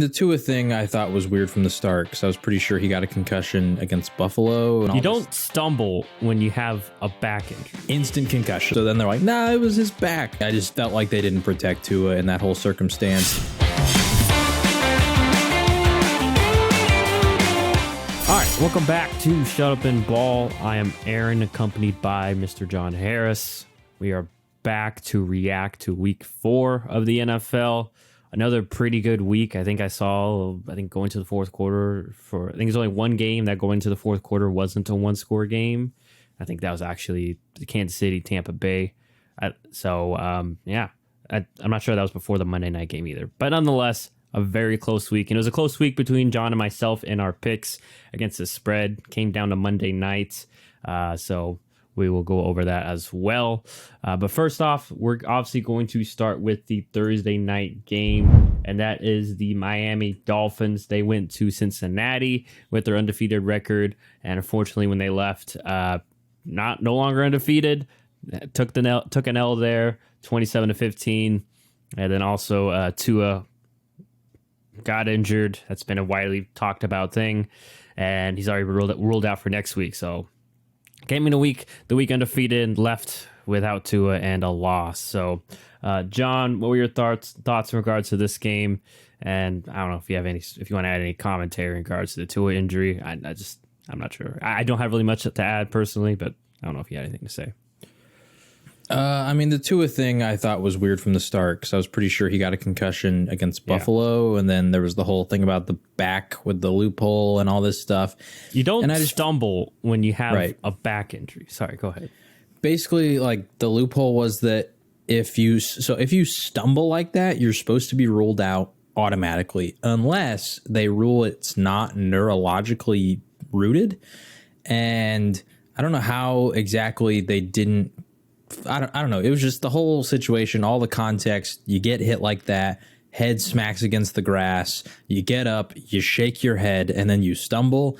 The Tua thing I thought was weird from the start because I was pretty sure he got a concussion against Buffalo. And you don't stumble when you have a back injury. Instant concussion. So then they're like, nah, it was his back. I just felt like they didn't protect Tua in that whole circumstance. All right, welcome back to Shut Up and Ball. I am Aaron, accompanied by Mr. John Harris. We are back to react to week 4 of the NFL. Another pretty good week. I think going to the fourth quarter I think there's only one game that going to the fourth quarter wasn't a one-score game. I think that was actually the Kansas City, Tampa Bay. I'm not sure that was before the Monday night game either. But nonetheless, a very close week. And it was a close week between John and myself in our picks against the spread. Came down to Monday night. So we will go over that as well. But first off, we're obviously going to start with the Thursday night game, and that is the Miami Dolphins. They went to Cincinnati with their undefeated record, and unfortunately, when they left, no longer undefeated, took an L there, 27-15, and then also Tua got injured. That's been a widely talked about thing, and he's already ruled out for next week. So came in the week undefeated, left without Tua and a loss. So, John, what were your thoughts in regards to this game? And I don't know if you want to add any commentary in regards to the Tua injury. I'm not sure. I don't have really much to add personally, but I don't know if you had anything to say. The Tua thing I thought was weird from the start because I was pretty sure he got a concussion against Buffalo, and then there was the whole thing about the back with the loophole and all this stuff. You don't stumble when you have a back injury. Sorry, go ahead. Basically, like, the loophole was that if you stumble like that, you're supposed to be ruled out automatically unless they rule it's not neurologically rooted. And I don't know how exactly they didn't. I don't know. It was just the whole situation, all the context. You get hit like that, head smacks against the grass, you get up, you shake your head, and then you stumble.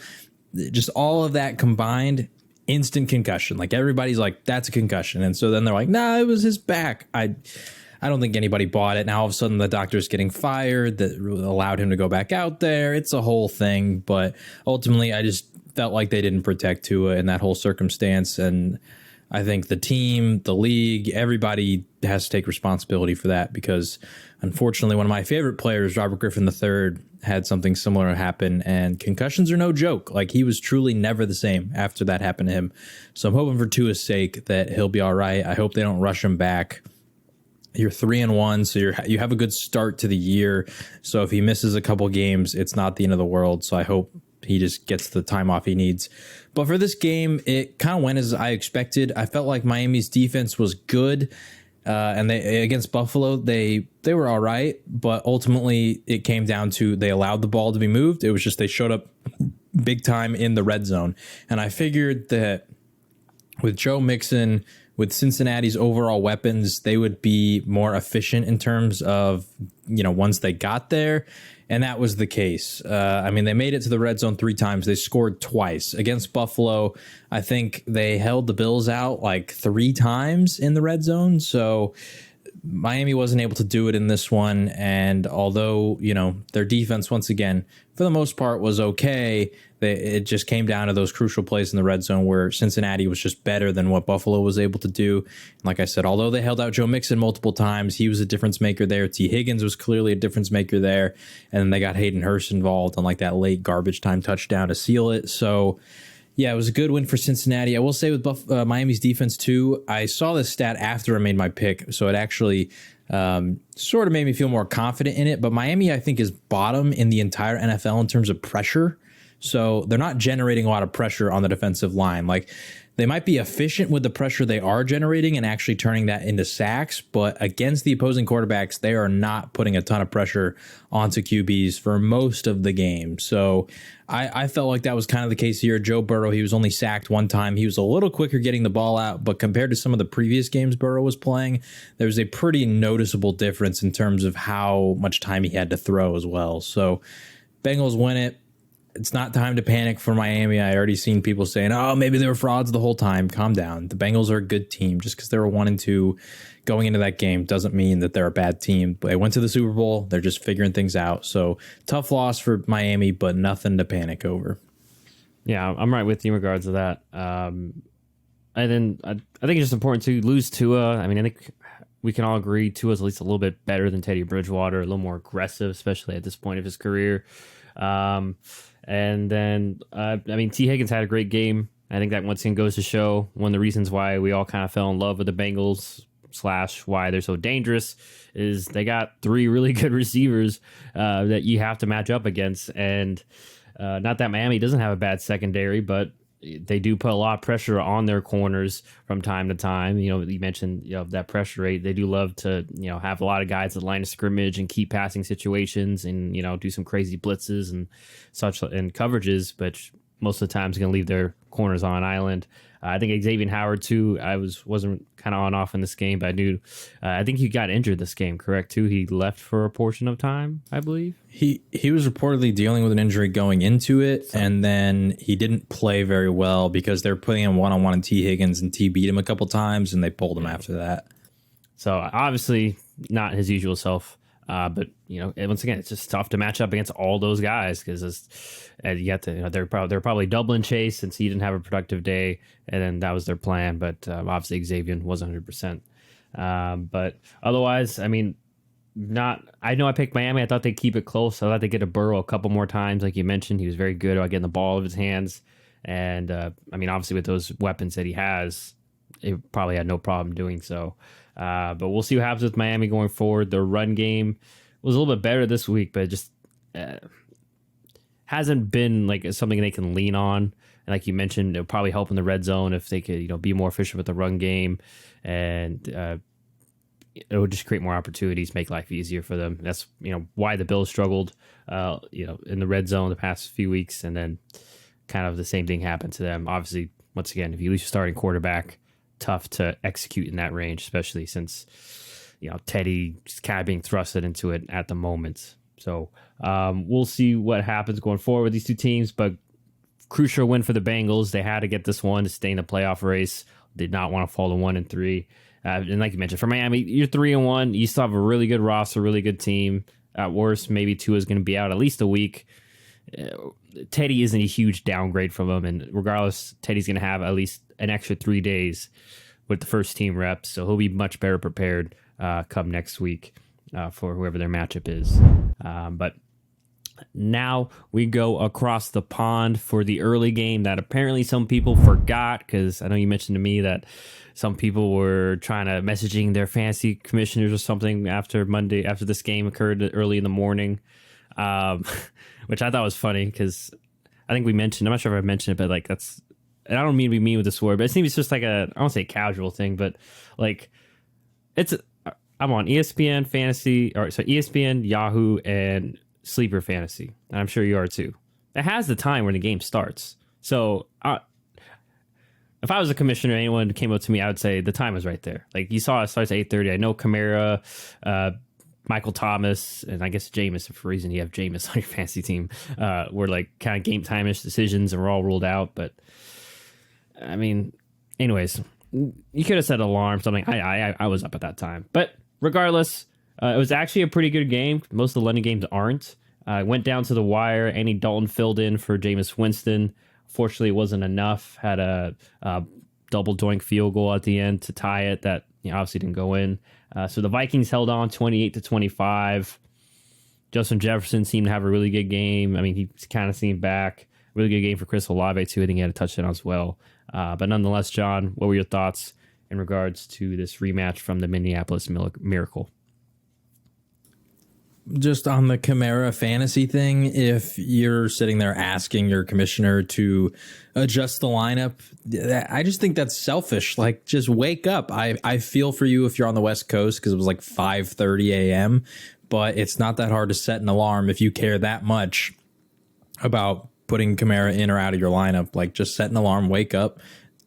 Just all of that combined, instant concussion. Like, everybody's like, that's a concussion. And so then they're like, nah, it was his back. I don't think anybody bought it. Now all of a sudden the doctor's getting fired that allowed him to go back out there. It's a whole thing. But ultimately, I just felt like they didn't protect Tua in that whole circumstance. And I think the team, the league, everybody has to take responsibility for that because, unfortunately, one of my favorite players, Robert Griffin III, had something similar happen, and concussions are no joke. Like, he was truly never the same after that happened to him. So I'm hoping for Tua's sake that he'll be all right. I hope they don't rush him back. You're 3-1, so you have a good start to the year. So if he misses a couple games, it's not the end of the world. So I hope he just gets the time off he needs. But for this game, it kind of went as I expected. I felt like Miami's defense was good, and they against Buffalo, they were all right. But ultimately, it came down to they allowed the ball to be moved. It was just they showed up big time in the red zone. And I figured that with Joe Mixon, with Cincinnati's overall weapons, they would be more efficient in terms of, once they got there. And that was the case. They made it to the red zone 3 times. They scored twice. Against Buffalo, I think they held the Bills out like 3 times in the red zone. So Miami wasn't able to do it in this one. And although, their defense, once again, for the most part was okay, it just came down to those crucial plays in the red zone where Cincinnati was just better than what Buffalo was able to do. And like I said, although they held out Joe Mixon multiple times, he was a difference maker there. T. Higgins was clearly a difference maker there. And then they got Hayden Hurst involved on like that late garbage time touchdown to seal it. So yeah, it was a good win for Cincinnati. I will say with Miami's defense too, I saw this stat after I made my pick, so it actually sort of made me feel more confident in it. But Miami, I think, is bottom in the entire NFL in terms of pressure. So they're not generating a lot of pressure on the defensive line. Like, they might be efficient with the pressure they are generating and actually turning that into sacks, but against the opposing quarterbacks, they are not putting a ton of pressure onto QBs for most of the game. So I felt like that was kind of the case here. Joe Burrow, he was only sacked 1 time. He was a little quicker getting the ball out, but compared to some of the previous games Burrow was playing, there was a pretty noticeable difference in terms of how much time he had to throw as well. So Bengals win it. it's not time to panic for Miami. I already seen people saying, oh, maybe they were frauds the whole time. Calm down. The Bengals are a good team. Just because they were 1-2 going into that game doesn't mean that they're a bad team. They went to the Super Bowl. They're just figuring things out. So tough loss for Miami, but nothing to panic over. Yeah, I'm right with you in regards to that. And then I think it's just important to lose Tua. I mean, I think we can all agree Tua's at least a little bit better than Teddy Bridgewater, a little more aggressive, especially at this point of his career. And then, I mean, T. Higgins had a great game. I think that once again goes to show one of the reasons why we all kind of fell in love with the Bengals / why they're so dangerous is they got 3 really good receivers that you have to match up against. And not that Miami doesn't have a bad secondary, but they do put a lot of pressure on their corners from time to time. You mentioned that pressure rate. They do love to have a lot of guys at the line of scrimmage and keep passing situations and do some crazy blitzes and such and coverages, but most of the time is going to leave their corners on an island. I think Xavier Howard too. I wasn't kind of on off in this game, but I think he got injured this game. Correct too. He left for a portion of time, I believe. He was reportedly dealing with an injury going into it, and then he didn't play very well because they're putting him one-on-one in T. Higgins, and T beat him a couple times, and they pulled him after that. So obviously not his usual self. But once again, it's just tough to match up against all those guys because you have to. They're probably doubling Chase since he didn't have a productive day, and then that was their plan. But obviously Xavier was 100%. But otherwise, I mean, I know I picked Miami. I thought they'd keep it close. I thought they'd get to Burrow a couple more times, like you mentioned. He was very good at getting the ball out of his hands, and I mean, obviously with those weapons that he has, he probably had no problem doing so. But we'll see what happens with Miami going forward. Their run game was a little bit better this week, but it just hasn't been like something they can lean on. And like you mentioned, it'll probably help in the red zone if they could, be more efficient with the run game, and it would just create more opportunities, make life easier for them. That's why the Bills struggled, in the red zone the past few weeks, and then kind of the same thing happened to them. Obviously, once again, if you lose your starting quarterback, tough to execute in that range, especially since Teddy just kind of being thrusted into it at the moment. So we'll see what happens going forward with these two teams, but crucial win for the Bengals. They had to get this one to stay in the playoff race. Did not want to fall to 1-3. And like you mentioned, for Miami, you're 3-1. You still have a really good roster, really good team. At worst, maybe Tua is going to be out at least a week. Teddy isn't a huge downgrade from him, and regardless, Teddy's going to have at least an extra 3 days with the first team reps, so he'll be much better prepared come next week for whoever their matchup is. But now we go across the pond for the early game that apparently some people forgot, because I know you mentioned to me that some people were trying to messaging their fantasy commissioners or something after this game occurred early in the morning, which I thought was funny because I think we mentioned, I'm not sure if I mentioned it, but like that's, and I don't mean to be mean with this word, but it seems just like I don't say casual thing, but like I'm on ESPN Fantasy, or so ESPN, Yahoo, and Sleeper Fantasy, and I'm sure you are too. It has the time when the game starts. So if I was a commissioner, anyone came up to me, I would say the time is right there. Like you saw, it starts at 8:30. I know Kamara, Michael Thomas, and I guess Jameis, for a reason you have Jameis on your fantasy team, were like kind of game time-ish decisions and were all ruled out. But I mean, anyways, you could have set an alarm, something. I was up at that time. But regardless, it was actually a pretty good game. Most of the London games aren't. Went down to the wire. Andy Dalton filled in for Jameis Winston. Fortunately, it wasn't enough. Had a double doink field goal at the end to tie it that obviously didn't go in. So the Vikings held on 28-25. Justin Jefferson seemed to have a really good game. I mean, he kind of seemed back. Really good game for Chris Olave, too. I think he had a touchdown as well. But nonetheless, John, what were your thoughts in regards to this rematch from the Minneapolis Miracle? Just on the Kamara fantasy thing, if you're sitting there asking your commissioner to adjust the lineup, I just think that's selfish. Like, just wake up. I feel for you if you're on the West Coast because it was like 5:30 a.m., but it's not that hard to set an alarm if you care that much about putting Kamara in or out of your lineup. Like, just set an alarm, wake up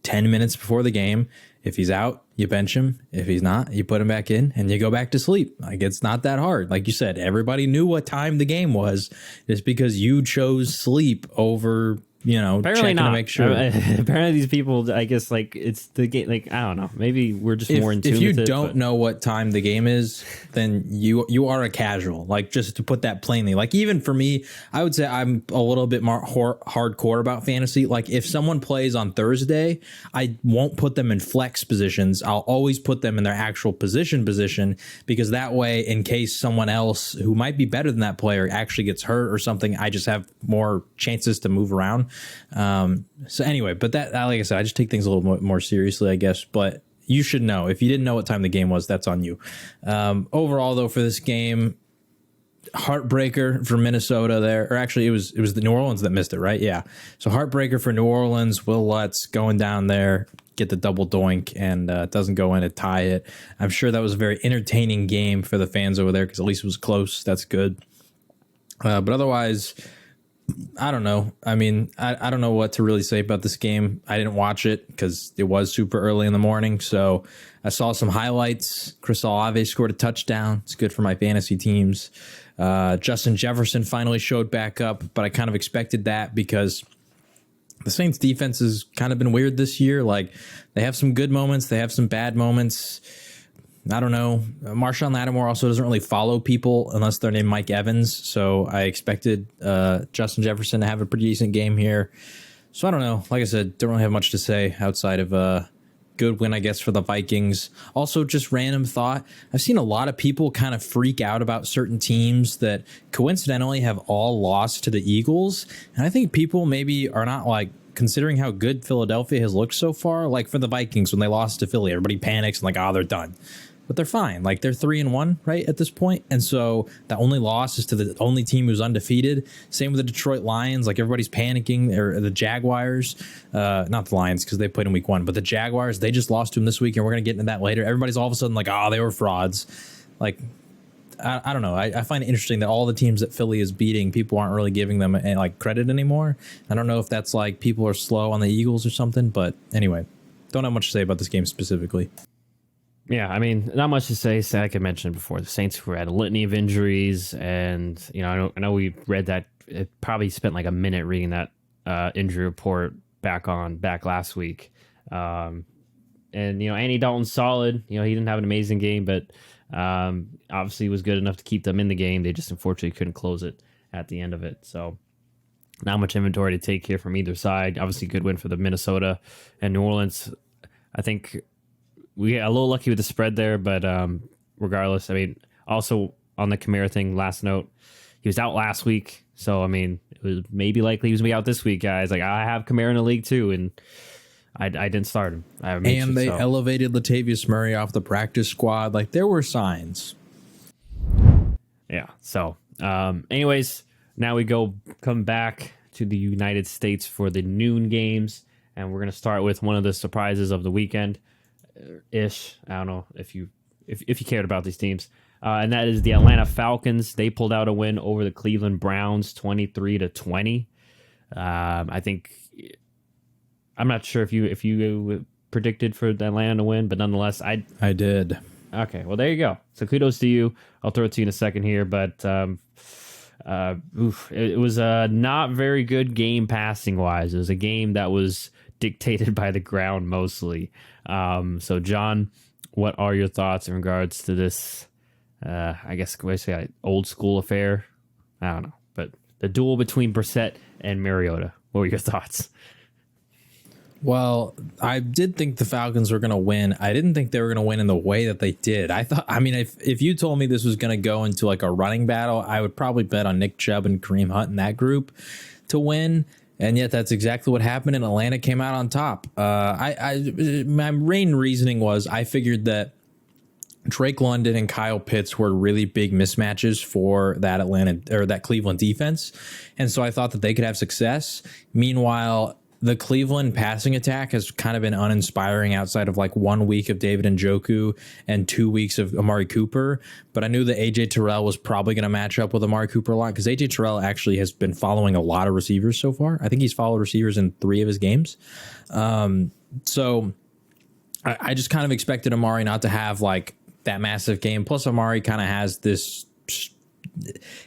10 minutes before the game. If he's out, you bench him. If he's not, you put him back in and you go back to sleep. Like, it's not that hard. Like you said, everybody knew what time the game was just because you chose sleep over, apparently checking not. to make sure. Apparently these people, I guess, like, it's the game. Like, I don't know. Maybe we're just more in tune with it. If you don't know what time the game is, then you are a casual. Like, just to put that plainly. Like, even for me, I would say I'm a little bit more hardcore about fantasy. Like, if someone plays on Thursday, I won't put them in flex positions. I'll always put them in their actual position, because that way, in case someone else who might be better than that player actually gets hurt or something, I just have more chances to move around. So anyway, but that, like I said, I just take things a little more seriously, I guess, but you should know. If you didn't know what time the game was, that's on you. Overall though, for this game, heartbreaker for Minnesota there, or actually it was the New Orleans that missed it, right? Yeah. So heartbreaker for New Orleans. Will Lutz going down there, get the double doink, and doesn't go in to tie it. I'm sure that was a very entertaining game for the fans over there, because at least it was close. That's good. But otherwise, I don't know. I mean, I don't know what to really say about this game. I didn't watch it because it was super early in the morning. So I saw some highlights. Chris Olave scored a touchdown. It's good for my fantasy teams. Justin Jefferson finally showed back up, but I kind of expected that because the Saints defense has kind of been weird this year. Like, they have some good moments. They have some bad moments. I don't know. Marshawn Lattimore also doesn't really follow people unless they're named Mike Evans. So I expected Justin Jefferson to have a pretty decent game here. So I don't know. Like I said, don't really have much to say outside of a good win, I guess, for the Vikings. Also, just random thought. I've seen a lot of people kind of freak out about certain teams that coincidentally have all lost to the Eagles. And I think people maybe are not like, considering how good Philadelphia has looked so far. Like for the Vikings, when they lost to Philly, everybody panics and like, oh, they're done. But they're fine. Like, they're 3-1, right, at this point. And so the only loss is to the only team who's undefeated. Same with the Detroit Lions. Like, everybody's panicking. Or the Jaguars, not the Lions because they played in week 1, but the Jaguars, they just lost to them this week, and we're going to get into that later. Everybody's all of a sudden like, oh, they were frauds. Like, I don't know. I find it interesting that all the teams that Philly is beating, people aren't really giving them like credit anymore. I don't know if that's like people are slow on the Eagles or something, but anyway, don't have much to say about this game specifically. Yeah, I mean, not much to say. Like I mentioned before, the Saints were at a litany of injuries, and I know we read that. It probably spent like a minute reading that injury report back last week. And Andy Dalton's solid. He didn't have an amazing game, but obviously was good enough to keep them in the game. They just unfortunately couldn't close it at the end of it. So not much inventory to take here from either side. Obviously, good win for the Minnesota and New Orleans. I think we got a little lucky with the spread there, but regardless, I mean, also on the Kamara thing, last note, he was out last week. So, I mean, it was maybe likely he was going to be out this week, guys. Like, I have Kamara in the league too, and I didn't start him. They elevated Latavius Murray off the practice squad. Like, there were signs. Yeah. So, anyways, now we come back to the United States for the noon games, and we're going to start with one of the surprises of the weekend. Ish. I don't know if you cared about these teams, and that is the Atlanta Falcons. They pulled out a win over the Cleveland Browns, 23-20. I think I'm not sure if you predicted for Atlanta to win, but nonetheless, I did. Okay, well there you go. So kudos to you. I'll throw it to you in a second here, but it was a not very good game passing wise. It was a game that was dictated by the ground mostly. So John, what are your thoughts in regards to this, I guess old school affair? I don't know, but the duel between Brissett and Mariota. What were your thoughts? Well, I did think the Falcons were going to win. I didn't think they were going to win in the way that they did. If you told me this was going to go into like a running battle, I would probably bet on Nick Chubb and Kareem Hunt in that group to win. And yet that's exactly what happened, and Atlanta came out on top. My main reasoning was I figured that Drake London and Kyle Pitts were really big mismatches for that Cleveland defense. And so I thought that they could have success. Meanwhile, the Cleveland passing attack has kind of been uninspiring outside of like 1 week of David Njoku and 2 weeks of Amari Cooper. But I knew that AJ Terrell was probably going to match up with Amari Cooper a lot because AJ Terrell actually has been following a lot of receivers so far. I think he's followed receivers in 3 of his games. So I just kind of expected Amari not to have like that massive game. Plus, Amari kind of has this.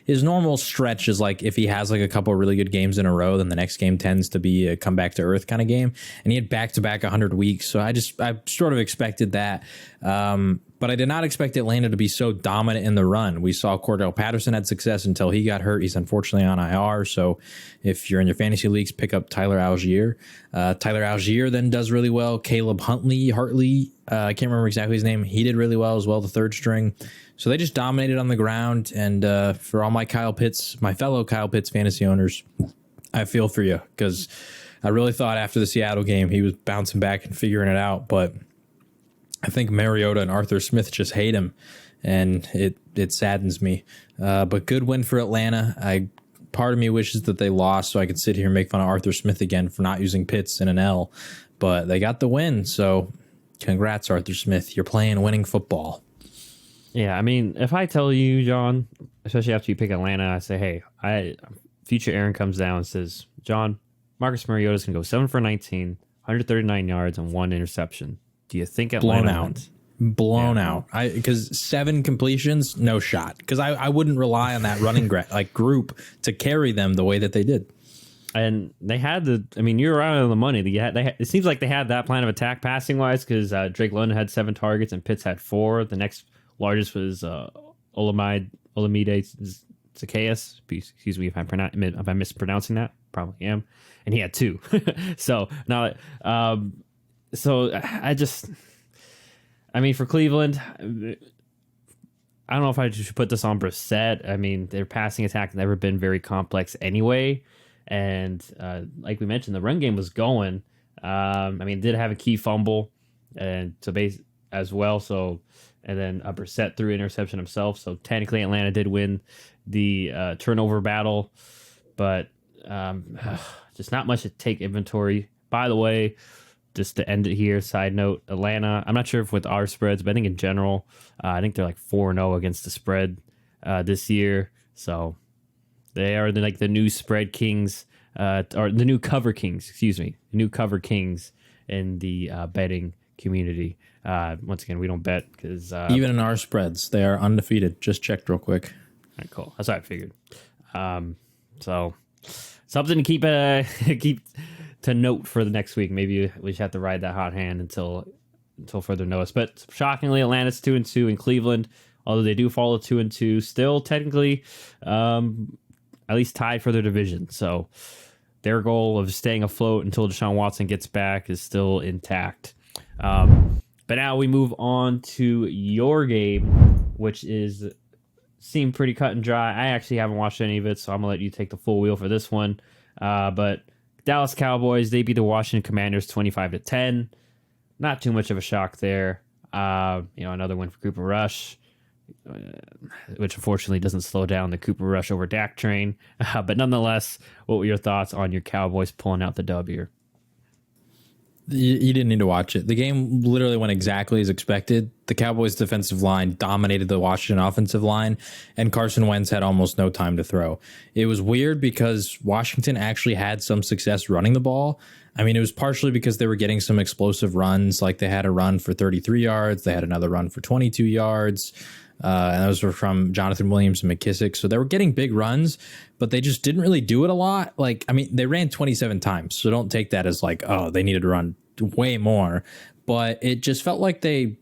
His normal stretch is like if he has like a couple of really good games in a row, then the next game tends to be a come back to earth kind of game. And he had back-to-back 100 weeks. So I sort of expected that. But I did not expect Atlanta to be so dominant in the run. We saw Cordell Patterson had success until he got hurt. He's unfortunately on IR. So if you're in your fantasy leagues, pick up Tyler Algier. Tyler Algier then does really well. Caleb Hartley, I can't remember exactly his name. He did really well as well, the third string. So they just dominated on the ground. And for all my fellow Kyle Pitts fantasy owners, I feel for you because I really thought after the Seattle game he was bouncing back and figuring it out. But I think Mariota and Arthur Smith just hate him, and it saddens me. But good win for Atlanta. Part of me wishes that they lost so I could sit here and make fun of Arthur Smith again for not using Pitts in an L. But they got the win, so congrats, Arthur Smith. You're playing winning football. Yeah, I mean, if I tell you, John, especially after you pick Atlanta, I say, hey, future Aaron comes down and says, John, Marcus Mariota's going to go 7 for 19, 139 yards, and 1 interception. Do you think Atlanta blown out? Because 7 completions, no shot. Because I wouldn't rely on that running group to carry them the way that they did. And they had you're right on the money. It seems like they had that plan of attack passing wise because Drake London had 7 targets and Pitts had 4. The next largest was Olamide Zacchaeus. Excuse me if I'm mispronouncing that. Probably am. And he had 2. So now, for Cleveland, I don't know if I should put this on Brissett. I mean, their passing attack has never been very complex anyway. And like we mentioned, the run game was going. Did have a key fumble and to base as well. So, and then Brissett threw interception himself. So technically, Atlanta did win the turnover battle, but just not much to take inventory. By the way, just to end it here, side note, Atlanta, I'm not sure if with our spreads, but I think in general, I think they're like 4-0 against the spread this year. So they are the new spread kings, or the new cover kings, new cover kings in the betting community. Once again, we don't bet because even in our spreads, they are undefeated. Just checked real quick. All right, cool. That's what I figured. So something to keep to note for the next week. Maybe we just have to ride that hot hand until further notice. But shockingly, Atlanta's 2-2 in Cleveland, although they do follow 2-2, still technically at least tied for their division. So their goal of staying afloat until Deshaun Watson gets back is still intact. But now we move on to your game, which seemed pretty cut and dry. I actually haven't watched any of it, so I'm going to let you take the full wheel for this one. But Dallas Cowboys, they beat the Washington Commanders 25-10. Not too much of a shock there. Another win for Cooper Rush, which unfortunately doesn't slow down the Cooper Rush over Dak train. But nonetheless, what were your thoughts on your Cowboys pulling out the dub here? You didn't need to watch it. The game literally went exactly as expected. The Cowboys' defensive line dominated the Washington offensive line, and Carson Wentz had almost no time to throw. It was weird because Washington actually had some success running the ball. It was partially because they were getting some explosive runs, like they had a run for 33 yards. They had another run for 22 yards. And those were from Jonathan Williams and McKissick. So they were getting big runs, but they just didn't really do it a lot. They ran 27 times. So don't take that as they needed to run way more. But it just felt like they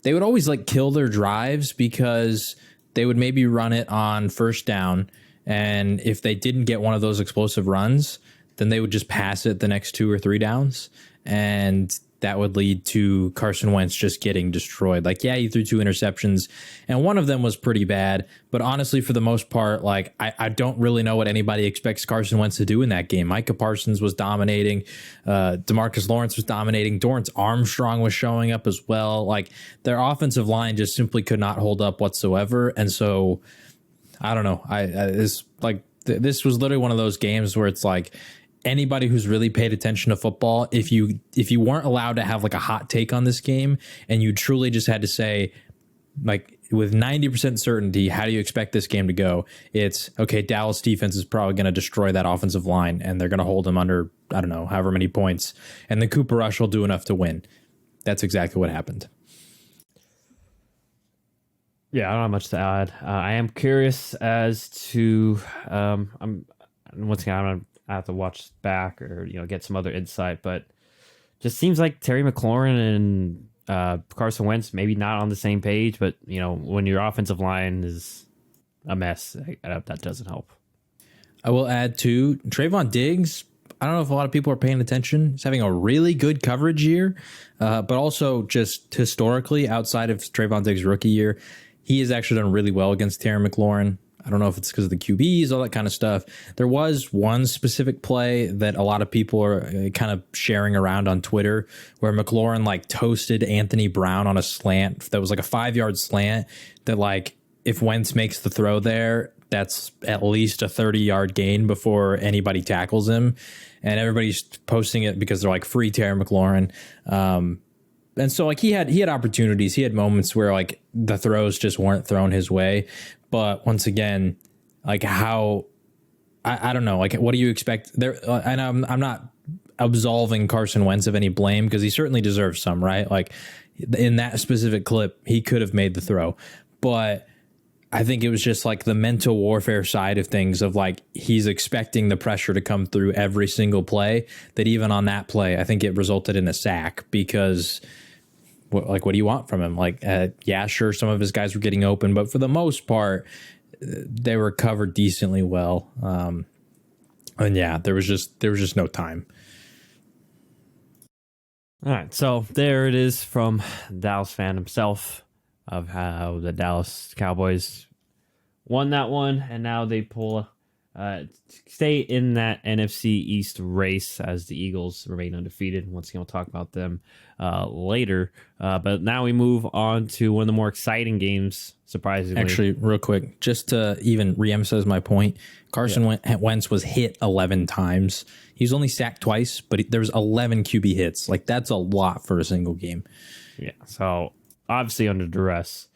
would always kill their drives because they would maybe run it on first down. And if they didn't get one of those explosive runs, then they would just pass it the next 2 or 3 downs. And that would lead to Carson Wentz just getting destroyed. He threw 2 interceptions, and one of them was pretty bad. But honestly, for the most part, I don't really know what anybody expects Carson Wentz to do in that game. Micah Parsons was dominating. DeMarcus Lawrence was dominating. Dorrance Armstrong was showing up as well. Their offensive line just simply could not hold up whatsoever. And so, I don't know. This was literally one of those games where it's anybody who's really paid attention to football, if you weren't allowed to have a hot take on this game and you truly just had to say with 90% certainty, how do you expect this game to go? It's okay. Dallas defense is probably going to destroy that offensive line and they're going to hold them under, I don't know, however many points. And the Cooper Rush will do enough to win. that's exactly what happened. Yeah, I don't have much to add. I am curious as to I'm once again I'm gonna have to watch back or get some other insight, but just seems like Terry McLaurin and Carson Wentz maybe not on the same page, but when your offensive line is a mess, that doesn't help. I will add to Trayvon Diggs. I don't know if a lot of people are paying attention. He's having a really good coverage year, but also just historically outside of Trayvon Diggs' rookie year, he has actually done really well against Terry McLaurin. I don't know if it's because of the QBs, all that kind of stuff. There was one specific play that a lot of people are kind of sharing around on Twitter where McLaurin like toasted Anthony Brown on a slant that was like a 5-yard slant that like if Wentz makes the throw there, that's at least a 30-yard gain before anybody tackles him. And everybody's posting it because they're like free Terry McLaurin. And so like he had opportunities. He had moments where like the throws just weren't thrown his way. But once again, like how I don't know, like what do you expect there? And I'm not absolving Carson Wentz of any blame because he certainly deserves some, right? Like in that specific clip, he could have made the throw, but I think it was just like the mental warfare side of things of like he's expecting the pressure to come through every single play, that even on that play, I think it resulted in a sack because what do you want from him? Like, yeah, sure, some of his guys were getting open, but for the most part, they were covered decently well. And yeah, there was just no time. All right, so there it is from Dallas fan himself of how the Dallas Cowboys won that one, and now they stay in that NFC East race as the Eagles remain undefeated. Once again, we'll talk about them later. But now we move on to one of the more exciting games, surprisingly. Actually, real quick, just to even reemphasize my point, Carson Wentz was hit 11 times. He's only sacked twice, but there was 11 QB hits. Like, that's a lot for a single game. Yeah, so obviously under duress.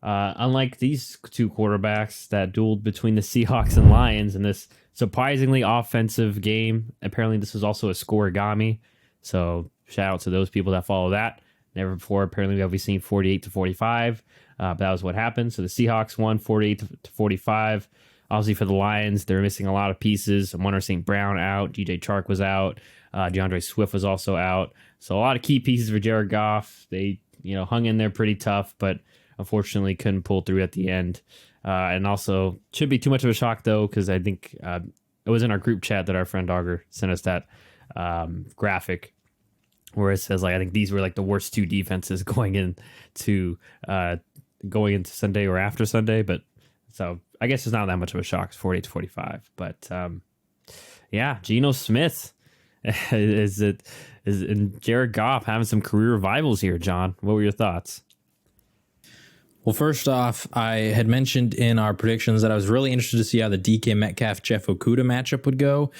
Unlike these two quarterbacks that dueled between the Seahawks and Lions in this surprisingly offensive game, apparently this was also a scoregami. So shout out to those people that follow that. Never before apparently have we seen 48-45, but that was what happened. So the Seahawks won 48-45. Obviously for the Lions, they're missing a lot of pieces. Amon St. Brown out, DJ Chark was out, DeAndre Swift was also out. So a lot of key pieces for Jared Goff. They hung in there pretty tough, but unfortunately couldn't pull through at the end. And also should be too much of a shock though, because I think it was in our group chat that our friend Dogger sent us that graphic where it says like I think these were like the worst two defenses going into Sunday or after Sunday. But so I guess it's not that much of a shock. It's 48-45. But yeah, Geno Smith and Jared Goff having some career revivals here. John, what were your thoughts? Well, first off, I had mentioned in our predictions that I was really interested to see how the DK Metcalf Jeff Okudah matchup would go,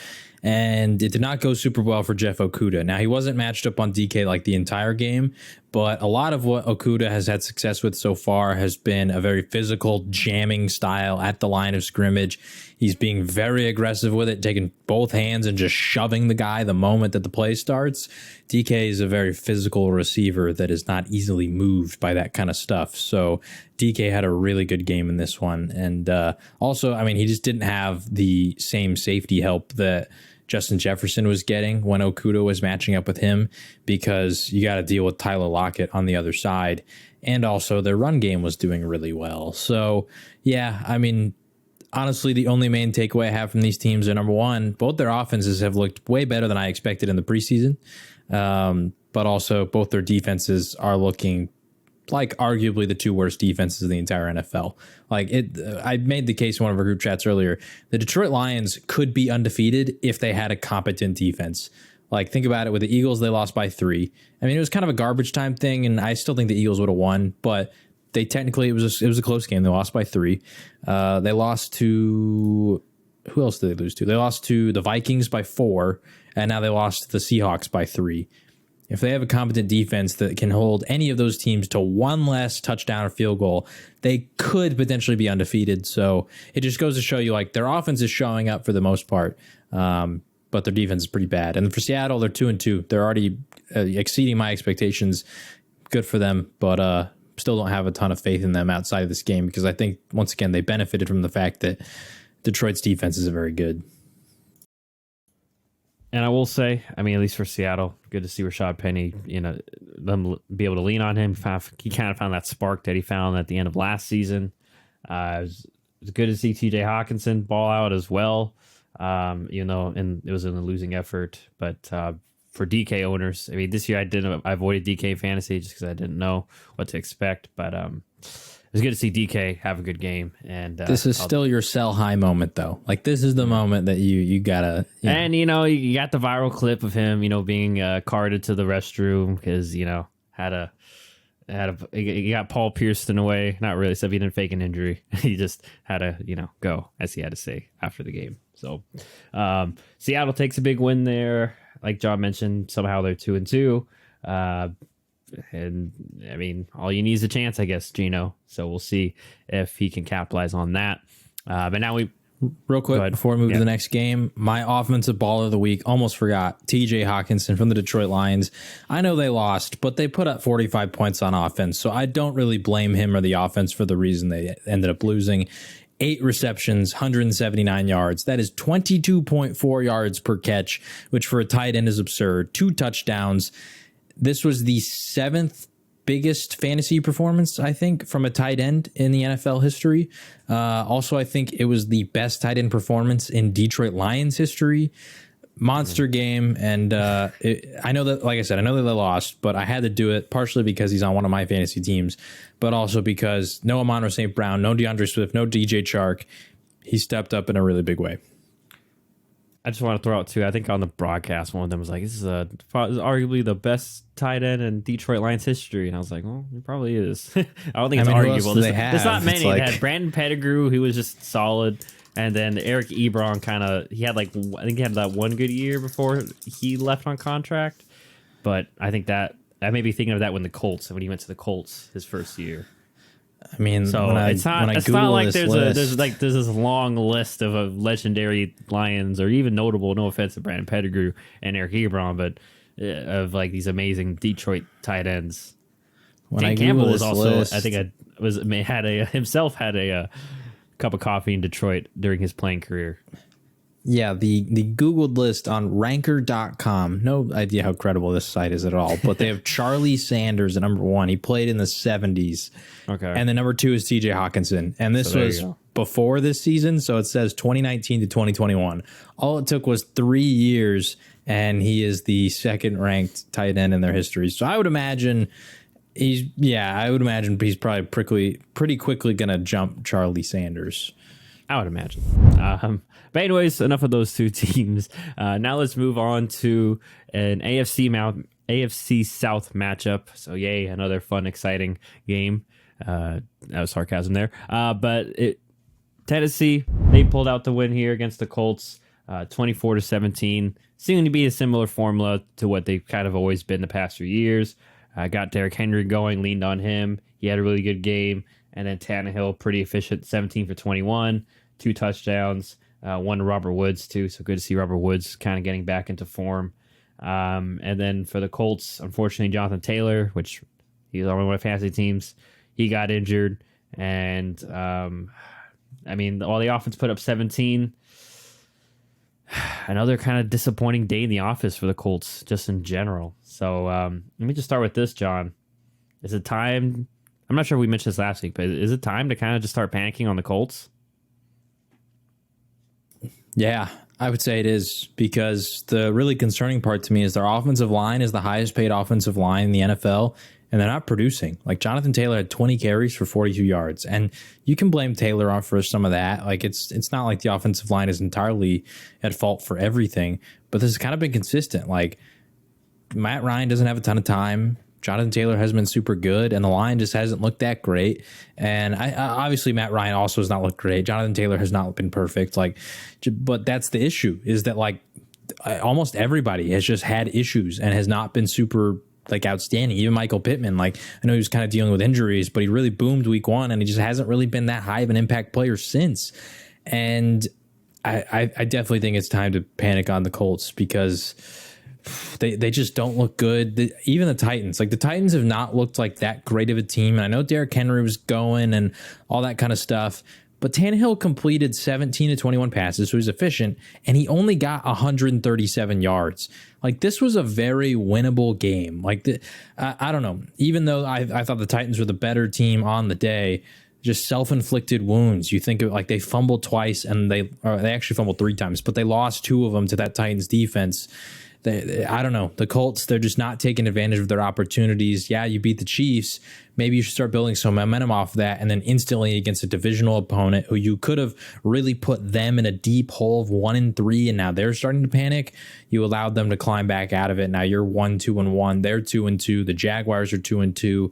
and it did not go super well for Jeff Okudah. Now, he wasn't matched up on DK like the entire game, but a lot of what Okudah has had success with so far has been a very physical jamming style at the line of scrimmage. He's being very aggressive with it, taking both hands and just shoving the guy the moment that the play starts. DK is a very physical receiver that is not easily moved by that kind of stuff. So DK had a really good game in this one. And also, I mean, he just didn't have the same safety help that Justin Jefferson was getting when Okudah was matching up with him, because you got to deal with Tyler Lockett on the other side. And also their run game was doing really well. So yeah, I mean, honestly, the only main takeaway I have from these teams are, number one, both their offenses have looked way better than I expected in the preseason. But also both their defenses are looking like arguably the two worst defenses in the entire NFL. Like I made the case in one of our group chats earlier. The Detroit Lions could be undefeated if they had a competent defense. Like, think about it. With the Eagles, they lost by 3. I mean, it was kind of a garbage time thing, and I still think the Eagles would have won, but they technically, it was a close game. They lost by 3. They lost to, who else did they lose to? They lost to the Vikings by 4, and now they lost to the Seahawks by 3. If they have a competent defense that can hold any of those teams to one less touchdown or field goal, they could potentially be undefeated. So it just goes to show you, like, their offense is showing up for the most part. but their defense is pretty bad. And for Seattle, they're 2-2. They're already exceeding my expectations. Good for them, but still don't have a ton of faith in them outside of this game because I think, once again, they benefited from the fact that Detroit's defense isn't very good. And I will say, I mean, at least for Seattle, good to see Rashad Penny, them be able to lean on him. He kind of found that spark that he found at the end of last season. It was good to see TJ Hawkinson ball out as well, and it was in a losing effort. But for DK owners, I mean, this year I avoided DK fantasy just because I didn't know what to expect. But it was good to see DK have a good game. And this is still your sell high moment, though. Like, this is the moment that you gotta. And you got the viral clip of him, being carted to the restroom because he got Paul Pierce in a way. Not really, except he didn't fake an injury. He just had to go, as he had to say after the game. So Seattle takes a big win there. Like John mentioned, somehow they're 2-2. And I mean, all you need is a chance, I guess, Gino. So we'll see if he can capitalize on that. But now real quick before we move to the next game, my offensive ball of the week, almost forgot, TJ Hawkinson from the Detroit Lions. I know they lost, but they put up 45 points on offense, so I don't really blame him or the offense for the reason they ended up losing. 8 receptions, 179 yards. That is 22.4 yards per catch, which for a tight end is absurd. 2 touchdowns. This was the 7th biggest fantasy performance, I think, from a tight end in the NFL history. Also, I think it was the best tight end performance in Detroit Lions history. Monster game. And I know that, like I said, I know that they lost, but I had to do it partially because he's on one of my fantasy teams, but also because no Amon St. Brown, no DeAndre Swift, no DJ Chark. He stepped up in a really big way. I just want to throw out too. I think on the broadcast, one of them was like, "This is arguably the best tight end in Detroit Lions history," and I was like, "Well, it probably is." I don't think it's arguable. There's not many. They had Brandon Pettigrew, who was just solid, and then Eric Ebron he had that one good year before he left on contract. But I think that I may be thinking of that when he went to the Colts his first year. I mean, so it's not like there's this long list of legendary Lions or even notable, no offense to Brandon Pettigrew and Eric Ebron, but of like these amazing Detroit tight ends. Dan Campbell was also, I think, had a cup of coffee in Detroit during his playing career. Yeah, the Googled list on ranker.com. No idea how credible this site is at all, but they have Charlie Sanders at number 1. He played in the 70s. Okay. And the number 2 is TJ Hawkinson. And this was before this season, so it says 2019 to 2021. All it took was 3 years, and he is the 2nd ranked tight end in their history. So I would imagine he's probably pretty quickly going to jump Charlie Sanders. I would imagine. But anyways, enough of those two teams. Now let's move on to an AFC South matchup. So yay, another fun, exciting game. That was sarcasm there. But Tennessee, they pulled out the win here against the Colts, 24-17. Seeming to be a similar formula to what they've kind of always been the past few years. Got Derrick Henry going, leaned on him. He had a really good game. And then Tannehill, pretty efficient, 17 for 21, 2 touchdowns, 1 to Robert Woods, too. So good to see Robert Woods kind of getting back into form. And then for the Colts, unfortunately, Jonathan Taylor, which he's on one of my fantasy teams, he got injured. And, while the offense put up 17, another kind of disappointing day in the office for the Colts, just in general. So let me just start with this, John. Is it time... I'm not sure if we mentioned this last week, but is it time to kind of just start panicking on the Colts? Yeah, I would say it is, because the really concerning part to me is their offensive line is the highest paid offensive line in the NFL, and they're not producing. Like, Jonathan Taylor had 20 carries for 42 yards, and you can blame Taylor on for some of that. Like, it's not like the offensive line is entirely at fault for everything, but this has kind of been consistent. Like, Matt Ryan doesn't have a ton of time. Jonathan Taylor has been super good, and the line just hasn't looked that great. And obviously, Matt Ryan also has not looked great. Jonathan Taylor has not been perfect. But that's the issue, is that almost everybody has just had issues and has not been super outstanding. Even Michael Pittman, I know he was kind of dealing with injuries, but he really boomed week 1, and he just hasn't really been that high of an impact player since. And I definitely think it's time to panic on the Colts because they just don't look good. Even the Titans, like the Titans have not looked like that great of a team. And I know Derrick Henry was going and all that kind of stuff, but Tannehill completed 17 to 21 passes, so he's efficient, and he only got 137 yards. Like, this was a very winnable game. Like, I don't know. Even though I thought the Titans were the better team on the day, just self-inflicted wounds. You think of, like, they fumbled twice, and they actually fumbled 3 times, but they lost 2 of them to that Titans defense. I don't know. The Colts, they're just not taking advantage of their opportunities. Yeah, you beat the Chiefs. Maybe you should start building some momentum off of that, and then instantly against a divisional opponent who you could have really put them in a deep hole of 1-3, and now they're starting to panic. You allowed them to climb back out of it. Now you're 1-2-1. They're 2-2. The Jaguars are 2-2.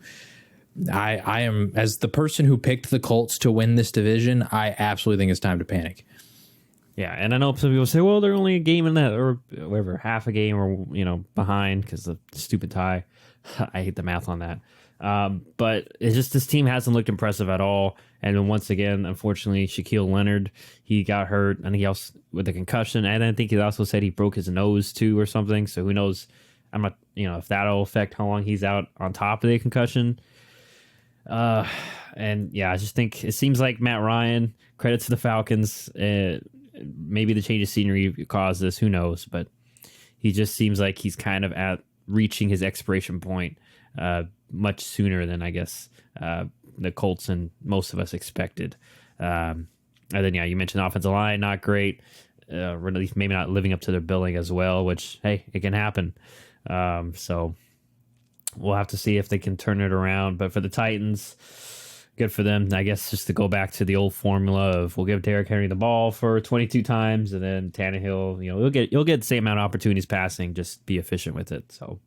I am, as the person who picked the Colts to win this division, I absolutely think it's time to panic. Yeah, and I know some people say, well, they're only a game in that, or whatever, half a game, or behind because the stupid tie. I hate the math on that. But it's just this team hasn't looked impressive at all. And then once again, unfortunately, Shaquille Leonard, he got hurt, and he also with a concussion, and I think he also said he broke his nose too or something. So who knows? I'm not, if that'll affect how long he's out on top of the concussion. And yeah, I just think it seems like Matt Ryan. Credit to the Falcons. Maybe the change of scenery caused this, who knows, but he just seems like he's kind of at reaching his expiration point much sooner than I guess the Colts and most of us expected. And then, yeah, you mentioned the offensive line, not great, or at least maybe not living up to their billing as well, which, hey, it can happen. So we'll have to see if they can turn it around. But for the Titans, good for them. I guess just to go back to the old formula of we'll give Derrick Henry the ball for 22 times, and then Tannehill, you'll get the same amount of opportunities passing. Just be efficient with it. So,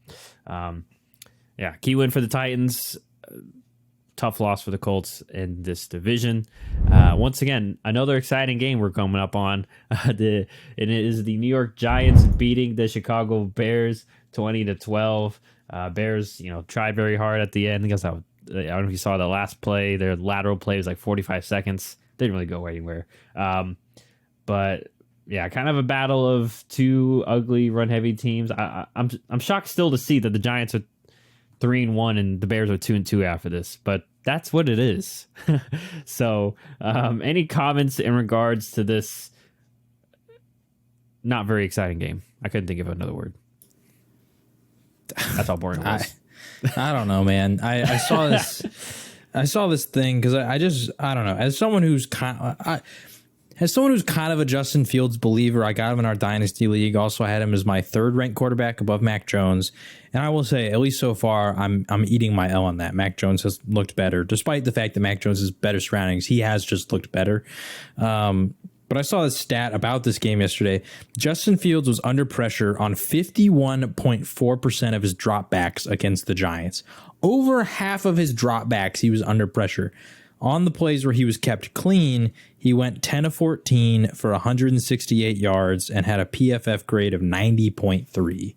yeah, key win for the Titans. Tough loss for the Colts in this division. Once again, another exciting game we're coming up on. It is the New York Giants beating the Chicago Bears 20-12. Bears, tried very hard at the end. I don't know if you saw the last play. Their lateral play was like 45 seconds. Didn't really go anywhere. But yeah, kind of a battle of 2 ugly run-heavy teams. I'm shocked still to see that the Giants are 3-1 and the Bears are 2-2 after this. But that's what it is. So, any comments in regards to this not very exciting game? I couldn't think of another word. That's how boring it was. I don't know, man. I saw this. I saw this thing because I don't know. As someone who's kind of a Justin Fields believer, I got him in our dynasty league. Also, I had him as my 3rd ranked quarterback above Mac Jones. And I will say, at least so far, I'm eating my L on that. Mac Jones has looked better, despite the fact that Mac Jones has better surroundings. He has just looked better. But I saw this stat about this game yesterday. Justin Fields was under pressure on 51.4% of his dropbacks against the Giants. Over half of his dropbacks, he was under pressure. On the plays where he was kept clean, he went 10 of 14 for 168 yards and had a PFF grade of 90.3.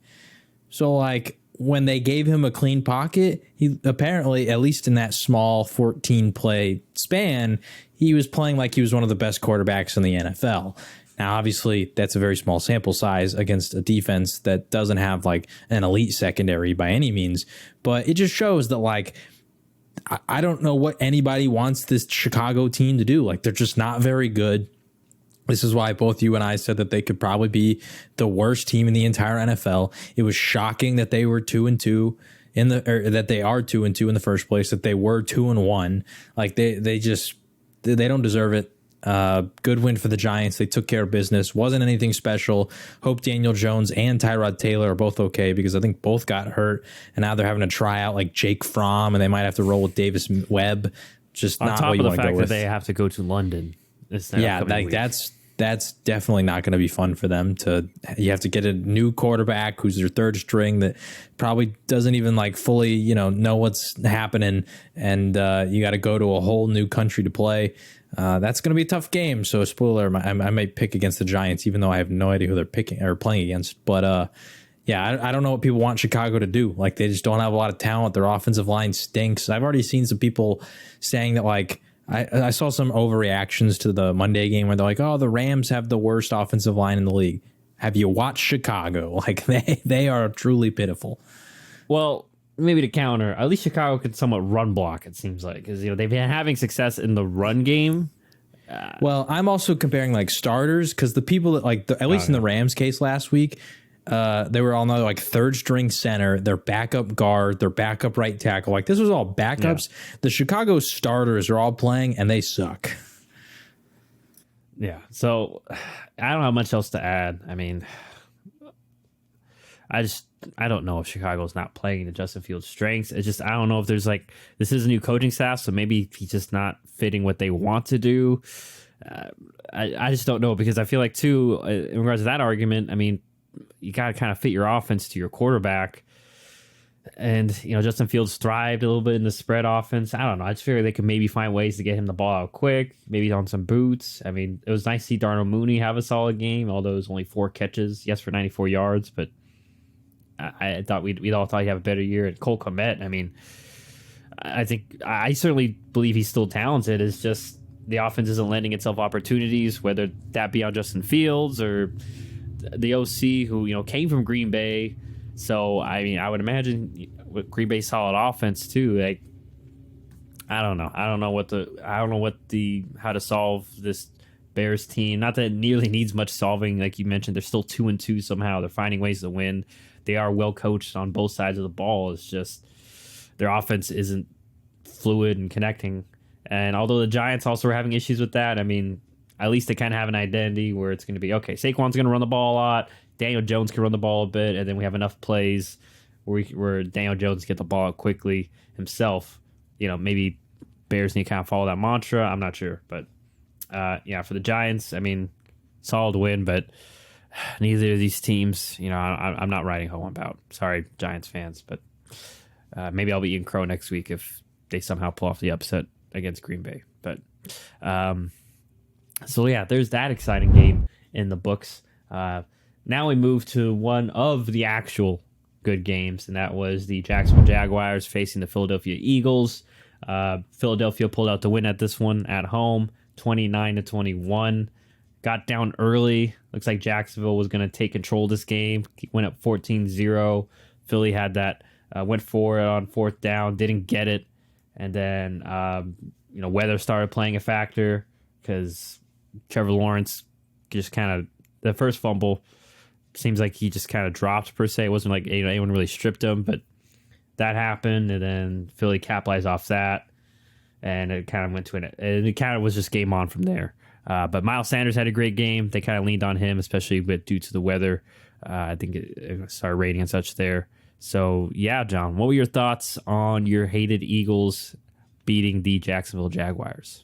So, like, when they gave him a clean pocket, he apparently, at least in that small 14-play span, he was playing like he was one of the best quarterbacks in the NFL. Now, obviously, that's a very small sample size against a defense that doesn't have, like, an elite secondary by any means. But it just shows that, like, I don't know what anybody wants this Chicago team to do. Like, they're just not very good. This is why both you and I said that they could probably be the worst team in the entire NFL. It was shocking that they were 2-2 that they are 2-2 in the first place, that they were 2-1. Like they don't deserve it. Good win for the Giants. They took care of business. Wasn't anything special. Hope Daniel Jones and Tyrod Taylor are both okay because I think both got hurt and now they're having to try out like Jake Fromm and they might have to roll with Davis Webb. Just on not top what you of the fact that they have to go to London. Yeah, like that's definitely not going to be fun for them. You have to get a new quarterback who's their 3rd string that probably doesn't even like fully know what's happening, and you got to go to a whole new country to play. That's going to be a tough game. So spoiler, I might pick against the Giants, even though I have no idea who they're picking or playing against. But yeah, I don't know what people want Chicago to do. Like they just don't have a lot of talent. Their offensive line stinks. I've already seen some people saying that like I saw some overreactions to the Monday game where they're like, oh, the Rams have the worst offensive line in the league. Have you watched Chicago? Like, they are truly pitiful. Well, maybe to counter, at least Chicago could somewhat run block, it seems like, because they've been having success in the run game. Well, I'm also comparing like starters, because the people that at least in the Rams case last week, they were all like third string center, their backup guard, their backup right tackle. Like, this was all backups. Yeah. The Chicago starters are all playing and they suck. Yeah. So I don't have much else to add. I mean, I don't know if Chicago's not playing to Justin Fields' strengths. It's just, I don't know if there's this is a new coaching staff, so maybe he's just not fitting what they want to do. I just don't know, because I feel like, too, in regards to that argument, I mean, you got to kind of fit your offense to your quarterback. And, Justin Fields thrived a little bit in the spread offense. I don't know. I just figure they could maybe find ways to get him the ball out quick, maybe on some boots. I mean, it was nice to see Darnell Mooney have a solid game, although it was only 4 catches, yes, for 94 yards, but I thought we all thought he'd have a better year. And Cole Kmet, I mean, I certainly believe he's still talented. It's just the offense isn't lending itself opportunities, whether that be on Justin Fields or the OC, who came from Green Bay. So I mean, I would imagine with Green Bay's solid offense too. Like, I don't know how to solve this Bears team. Not that it nearly needs much solving. Like you mentioned, they're still 2-2 somehow. They're finding ways to win. They are well coached on both sides of the ball. It's just their offense isn't fluid and connecting. And although the Giants also are having issues with that, I mean, at least they kind of have an identity where it's going to be, okay, Saquon's going to run the ball a lot. Daniel Jones can run the ball a bit. And then we have enough plays where Daniel Jones get the ball out quickly himself. Maybe Bears need to kind of follow that mantra. I'm not sure. But, for the Giants, I mean, solid win, but neither of these teams, I'm not riding home about. Sorry, Giants fans, but maybe I'll be eating crow next week if they somehow pull off the upset against Green Bay. But so yeah, there's that exciting game in the books. Now we move to one of the actual good games, and that was the Jacksonville Jaguars facing the Philadelphia Eagles. Philadelphia pulled out the win at this one at home, 29-21. Got down early. Looks like Jacksonville was going to take control of this game. Went up 14-0. Philly had that, went for it on 4th down, didn't get it. And then, weather started playing a factor because Trevor Lawrence just kind of, the first fumble seems like he just kind of dropped per se. It wasn't like anyone really stripped him, but that happened. And then Philly capitalized off that. And it kind of went to and it kind of was just game on from there. But Miles Sanders had a great game. They kind of leaned on him, especially due to the weather. I think it started raining and such there. So, yeah, John, what were your thoughts on your hated Eagles beating the Jacksonville Jaguars?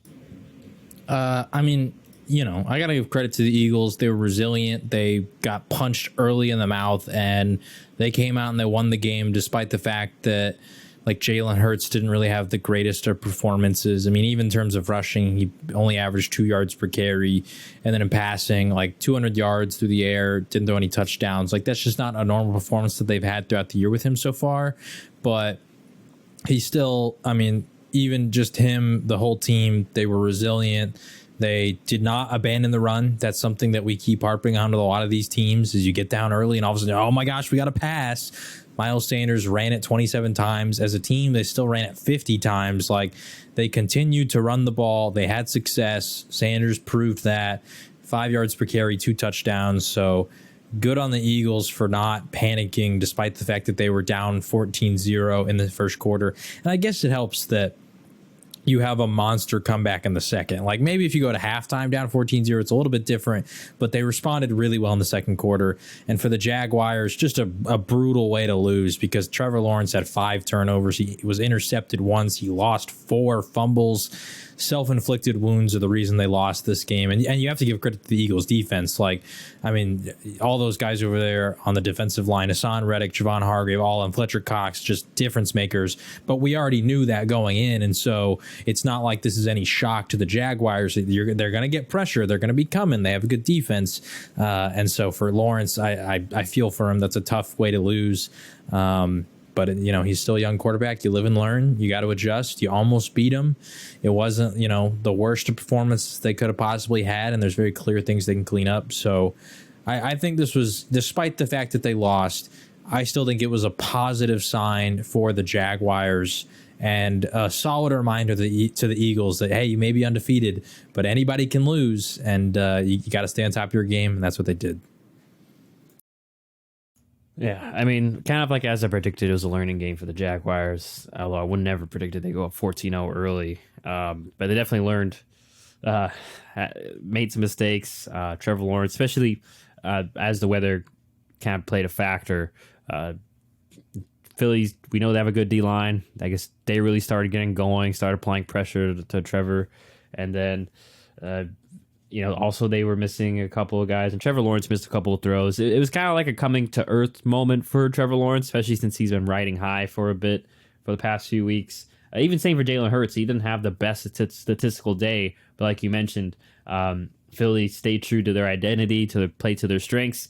I mean, I got to give credit to the Eagles. They were resilient. They got punched early in the mouth, and they came out and they won the game despite the fact that, like, Jalen Hurts didn't really have the greatest of performances. I mean, even in terms of rushing, he only averaged 2 yards per carry. And then in passing, like 200 yards through the air, didn't throw any touchdowns. Like, that's just not a normal performance that they've had throughout the year with him so far. But he still, I mean, even just him, the whole team, they were resilient. They did not abandon the run. That's something that we keep harping on to a lot of these teams is you get down early and all of a sudden, oh my gosh, we got to pass. Miles Sanders ran it 27 times. As a team, they still ran it 50 times. Like, they continued to run the ball. They had success. Sanders proved that. 5 yards per carry, 2 touchdowns. So good on the Eagles for not panicking despite the fact that they were down 14-0 in the first quarter. And I guess it helps that you have a monster comeback in the second. Like, maybe if you go to halftime down 14-0, it's a little bit different, but they responded really well in the second quarter. And for the Jaguars, just a brutal way to lose because Trevor Lawrence had 5 turnovers. He was intercepted once. He lost 4 fumbles. Self-inflicted wounds are the reason they lost this game. And you have to give credit to the Eagles defense. Like, I mean, all those guys over there on the defensive line, Hassan Reddick, Javon Hargrave, all and Fletcher Cox, just difference makers. But we already knew that going in. And so it's not like this is any shock to the Jaguars. They're going to get pressure. They're going to be coming. They have a good defense. And so for Lawrence, I feel for him. That's a tough way to lose. But but he's still a young quarterback. You live and learn. You got to adjust. You almost beat him. It wasn't, the worst performance they could have possibly had, and there's very clear things they can clean up. So I think this was, despite the fact that they lost, I still think it was a positive sign for the Jaguars and a solid reminder to the Eagles that, hey, you may be undefeated, but anybody can lose, and you got to stay on top of your game, and that's what they did. Yeah, I mean, kind of like as I predicted, it was a learning game for the Jaguars, although I would never predicted they go up 14-0 early. But they definitely learned, made some mistakes. Trevor Lawrence, especially as the weather kind of played a factor. Phillies, we know they have a good D-line. I guess they really started getting going, started applying pressure to Trevor. And then, also they were missing a couple of guys. And Trevor Lawrence missed a couple of throws. It was kind of like a coming-to-earth moment for Trevor Lawrence, especially since he's been riding high for a bit for the past few weeks. Even same for Jalen Hurts. He didn't have the best statistical day. But like you mentioned, Philly stayed true to their identity, to play to their strengths.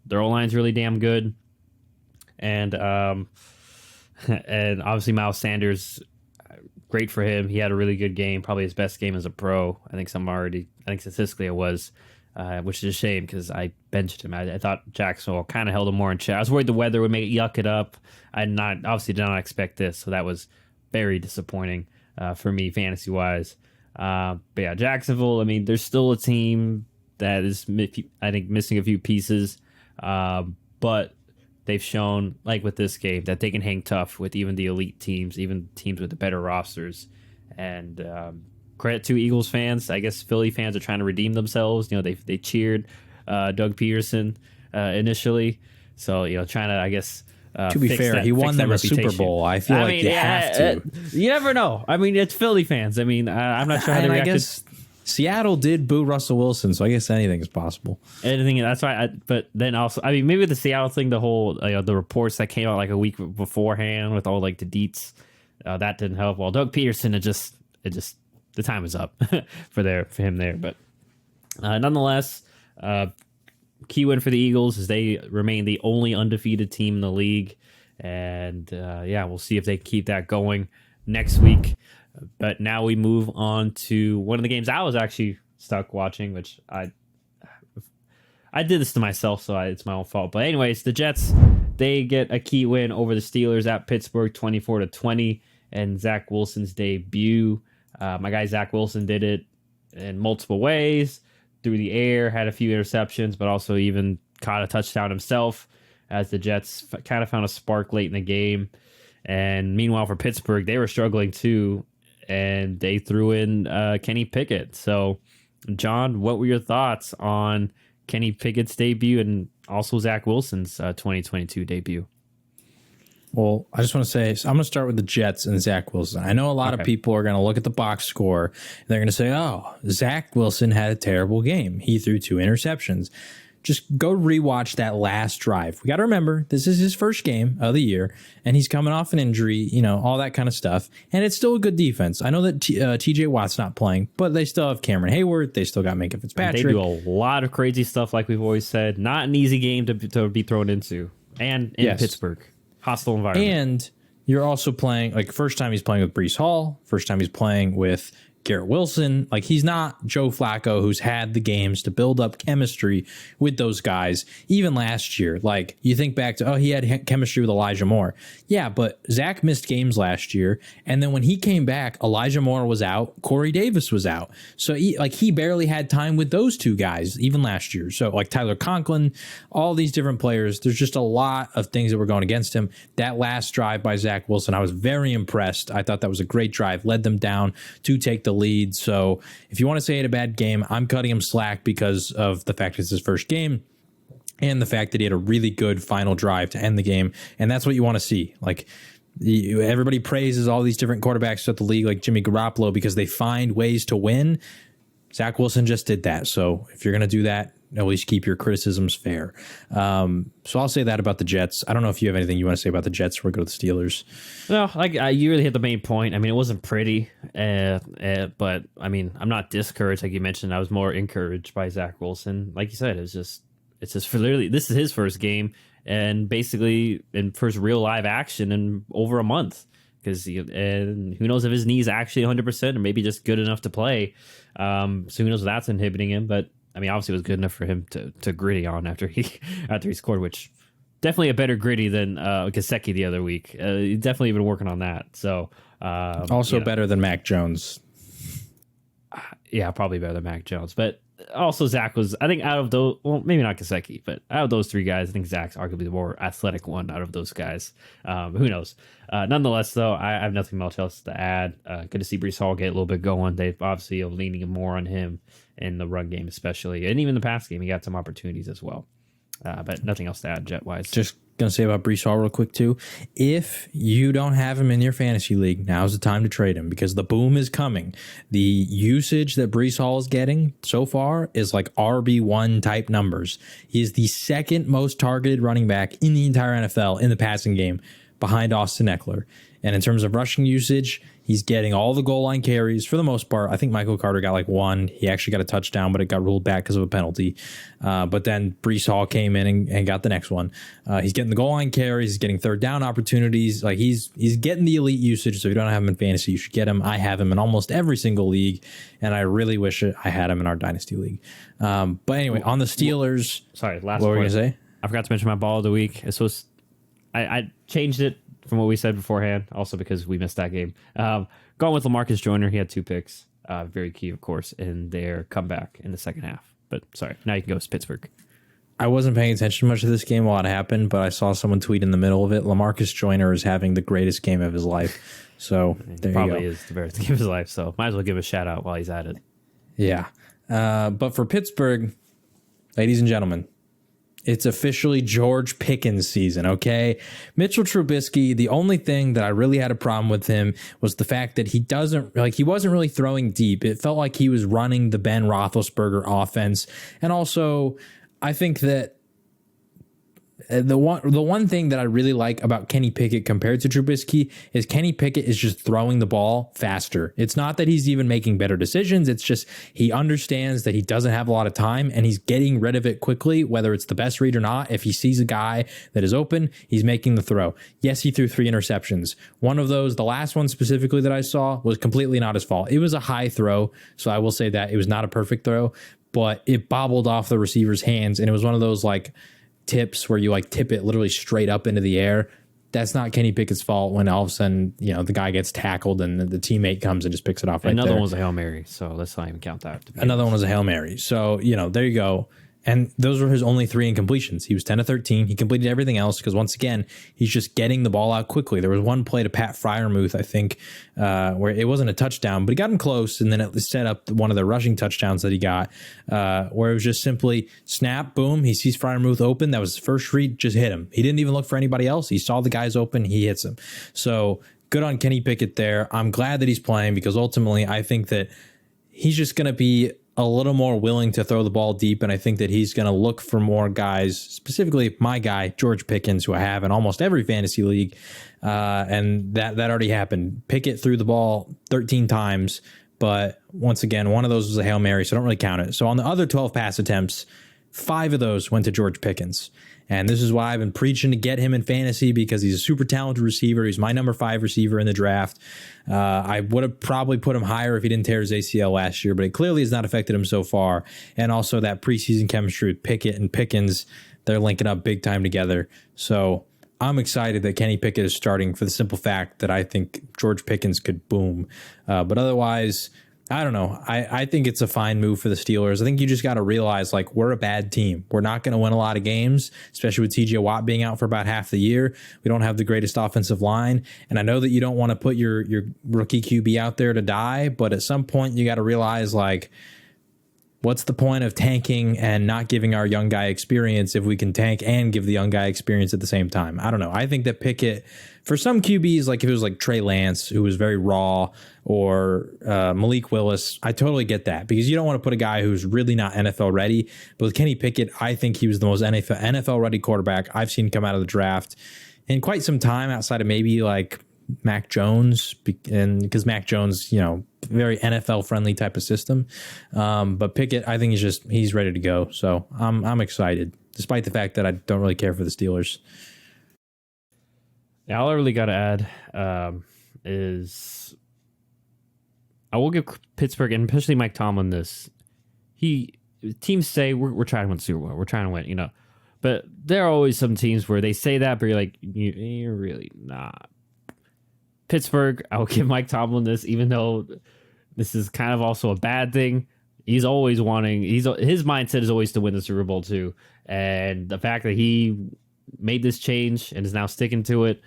Their O-line's really damn good. And obviously Miles Sanders, great for him. He had a really good game, probably his best game as a pro. I think statistically it was, which is a shame because I benched him. I thought Jacksonville kind of held him more in check. I was worried the weather would yuck it up. I obviously did not expect this, so that was very disappointing for me fantasy wise. But yeah, Jacksonville. I mean, there's still a team that is, I think, missing a few pieces, but they've shown, like with this game, that they can hang tough with even the elite teams, even teams with the better rosters. And credit to Eagles fans. I guess Philly fans are trying to redeem themselves. They cheered Doug Peterson initially, so trying to, I guess. To be fair, he won them a Super Bowl. I feel like you have to. You never know. I mean, it's Philly fans. I mean, I'm not sure how they reacted. I guess Seattle did boo Russell Wilson, so I guess anything is possible. Anything. That's why. But then also, I mean, maybe the Seattle thing, the whole the reports that came out like a week beforehand with all like the deets, that didn't help. Well, Doug Peterson, it just the time is up for him there. But nonetheless, key win for the Eagles is they remain the only undefeated team in the league, and we'll see if they keep that going next week. But now we move on to one of the games I was actually stuck watching, which I did this to myself, so it's my own fault. But anyways, the Jets, they get a key win over the Steelers at Pittsburgh, 24-20, and Zach Wilson's debut. My guy Zach Wilson did it in multiple ways, through the air, had a few interceptions, but also even caught a touchdown himself as the Jets kind of found a spark late in the game. And meanwhile, for Pittsburgh, they were struggling too, and they threw in Kenny Pickett. So, John, what were your thoughts on Kenny Pickett's debut and also Zach Wilson's 2022 debut? Well, I just want to say, so I'm going to start with the Jets and Zach Wilson. I know a lot of people are going to look at the box score, and they're going to say, oh, Zach Wilson had a terrible game. He threw 2 interceptions. Just go rewatch that last drive. We got to remember, this is his first game of the year, and he's coming off an injury, all that kind of stuff. And it's still a good defense. I know that TJ Watt's not playing, but they still have Cameron Hayward. They still got Minka Fitzpatrick. They do a lot of crazy stuff, like we've always said. Not an easy game to be thrown into. And in Pittsburgh. Hostile environment. And you're also playing, like, first time he's playing with Breece Hall. First time he's playing with Garrett Wilson. Like, he's not Joe Flacco, who's had the games to build up chemistry with those guys. Even last year, like, you think back to, he had chemistry with Elijah Moore. Yeah, but Zach missed games last year. And then when he came back, Elijah Moore was out. Corey Davis was out. So, he barely had time with those two guys, even last year. So, like, Tyler Conklin, all these different players, there's just a lot of things that were going against him. That last drive by Zach Wilson, I was very impressed. I thought that was a great drive. Led them down to take the lead. So if you want to say he had a bad game, I'm cutting him slack because of the fact it's his first game and the fact that he had a really good final drive to end the game. And that's what you want to see. Like, everybody praises all these different quarterbacks throughout the league, like Jimmy Garoppolo, because they find ways to win. Zach Wilson just did that. So if you're going to do that, at least keep your criticisms fair. So I'll say that about the Jets. I don't know if you have anything you want to say about the Jets before we go to the Steelers. No, you really hit the main point. I mean, it wasn't pretty, but I mean, I'm not discouraged. Like you mentioned, I was more encouraged by Zach Wilson. Like you said, it's just literally, this is his first game. and basically in first real live action in over a month. And who knows if his knee's actually 100% or maybe just good enough to play. So who knows if that's inhibiting him. But I mean, obviously it was good enough for him to gritty on after he scored, which definitely a better gritty than Gesicki the other week. He's definitely been working on that. So also better than Mac Jones. Yeah, probably better than Mac Jones. But also Zach was, I think out of those, well, maybe not Gesicki, but out of those three guys, I think Zach's arguably the more athletic one out of those guys. Who knows? Nonetheless, though, I have nothing much else to add. Good to see Breece Hall get a little bit going. They obviously are leaning more on him in the run game, especially, and even the pass game. He got some opportunities as well. But nothing else to add jet-wise. Just going to say about Breece Hall real quick, too. If you don't have him in your fantasy league, now's the time to trade him because the boom is coming. The usage that Breece Hall is getting so far is like RB1 type numbers. He is the second most targeted running back in the entire NFL in the passing game behind Austin Eckler. And in terms of rushing usage, he's getting all the goal line carries for the most part. I think Michael Carter got like one. He actually got a touchdown, but it got ruled back because of a penalty. But then Breece Hall came in and got the next one. He's getting the goal line carries. He's getting third down opportunities. Like he's getting the elite usage. So if you don't have him in fantasy, you should get him. I have him in almost every single league, and I really wish I had him in our dynasty league. But anyway, on the Steelers. Sorry, last what point. were you going to say? I forgot to mention my ball of the week. I changed it from what we said beforehand, also because we missed that game. Going with LaMarcus Joyner, he had 2 picks. Very key, of course, in their comeback in the second half. But sorry, now you can go with Pittsburgh. I wasn't paying attention much to this game while it happened, but I saw someone tweet in the middle of it, LaMarcus Joyner is having the greatest game of his life. So there you go. Probably is the greatest game of his life, so might as well give a shout out while he's at it. Yeah. But for Pittsburgh, ladies and gentlemen, it's officially George Pickens season, okay? Mitchell Trubisky, the only thing that I really had a problem with him was the fact that he wasn't really throwing deep. It felt like he was running the Ben Roethlisberger offense. And also, I think that the one thing that I really like about Kenny Pickett compared to Trubisky is Kenny Pickett is just throwing the ball faster. It's not that he's even making better decisions. It's just he understands that he doesn't have a lot of time and he's getting rid of it quickly, whether it's the best read or not. If he sees a guy that is open, he's making the throw. Yes, he threw 3 interceptions. One of those, the last one specifically that I saw, was completely not his fault. It was a high throw, so I will say that it was not a perfect throw, but it bobbled off the receiver's hands, and it was one of those like tips where you like tip it literally straight up into the air. That's not Kenny Pickett's fault when all of a sudden, the guy gets tackled and the teammate comes and just picks it off right Another there. one was a Hail Mary, so let's not even count that. Another one was a Hail Mary. So, there you go. And those were his only 3 incompletions. He was 10 of 13. He completed everything else because, once again, he's just getting the ball out quickly. There was one play to Pat Freiermuth, I think, where it wasn't a touchdown, but he got him close, and then it set up one of the rushing touchdowns that he got, where it was just simply snap, boom, he sees Freiermuth open. That was his first read, just hit him. He didn't even look for anybody else. He saw the guys open, he hits him. So good on Kenny Pickett there. I'm glad that he's playing because ultimately I think that he's just going to be a little more willing to throw the ball deep, and I think that he's going to look for more guys, specifically my guy, George Pickens, who I have in almost every fantasy league, and that already happened. Pickett threw the ball 13 times, but once again, one of those was a Hail Mary, so I don't really count it. So on the other 12 pass attempts, 5 of those went to George Pickens. And this is why I've been preaching to get him in fantasy because he's a super talented receiver. He's my number 5 receiver in the draft. I would have probably put him higher if he didn't tear his ACL last year, but it clearly has not affected him so far. And also that preseason chemistry with Pickett and Pickens, they're linking up big time together. So I'm excited that Kenny Pickett is starting for the simple fact that I think George Pickens could boom. But otherwise, I don't know. I think it's a fine move for the Steelers. I think you just got to realize, we're a bad team. We're not going to win a lot of games, especially with TJ Watt being out for about half the year. We don't have the greatest offensive line. And I know that you don't want to put your rookie QB out there to die, but at some point you got to realize, what's the point of tanking and not giving our young guy experience if we can tank and give the young guy experience at the same time? I don't know. I think that Pickett, for some QBs, if it was Trey Lance, who was very raw, or Malik Willis, I totally get that because you don't want to put a guy who's really not NFL ready. But with Kenny Pickett, I think he was the most NFL ready quarterback I've seen come out of the draft in quite some time, outside of maybe Mac Jones, and because Mac Jones, very NFL friendly type of system. But Pickett, I think he's ready to go. So I'm excited. despite the fact that I don't really care for the Steelers. Yeah, all I really got to add is I will give Pittsburgh and especially Mike Tomlin this. Teams say we're trying to win the Super Bowl. We're trying to win, but there are always some teams where they say that, but you're like, you're really not. Pittsburgh, I will give Mike Tomlin this, even though this is kind of also a bad thing. He's always his mindset is always to win the Super Bowl too. And the fact that he made this change and is now sticking to it.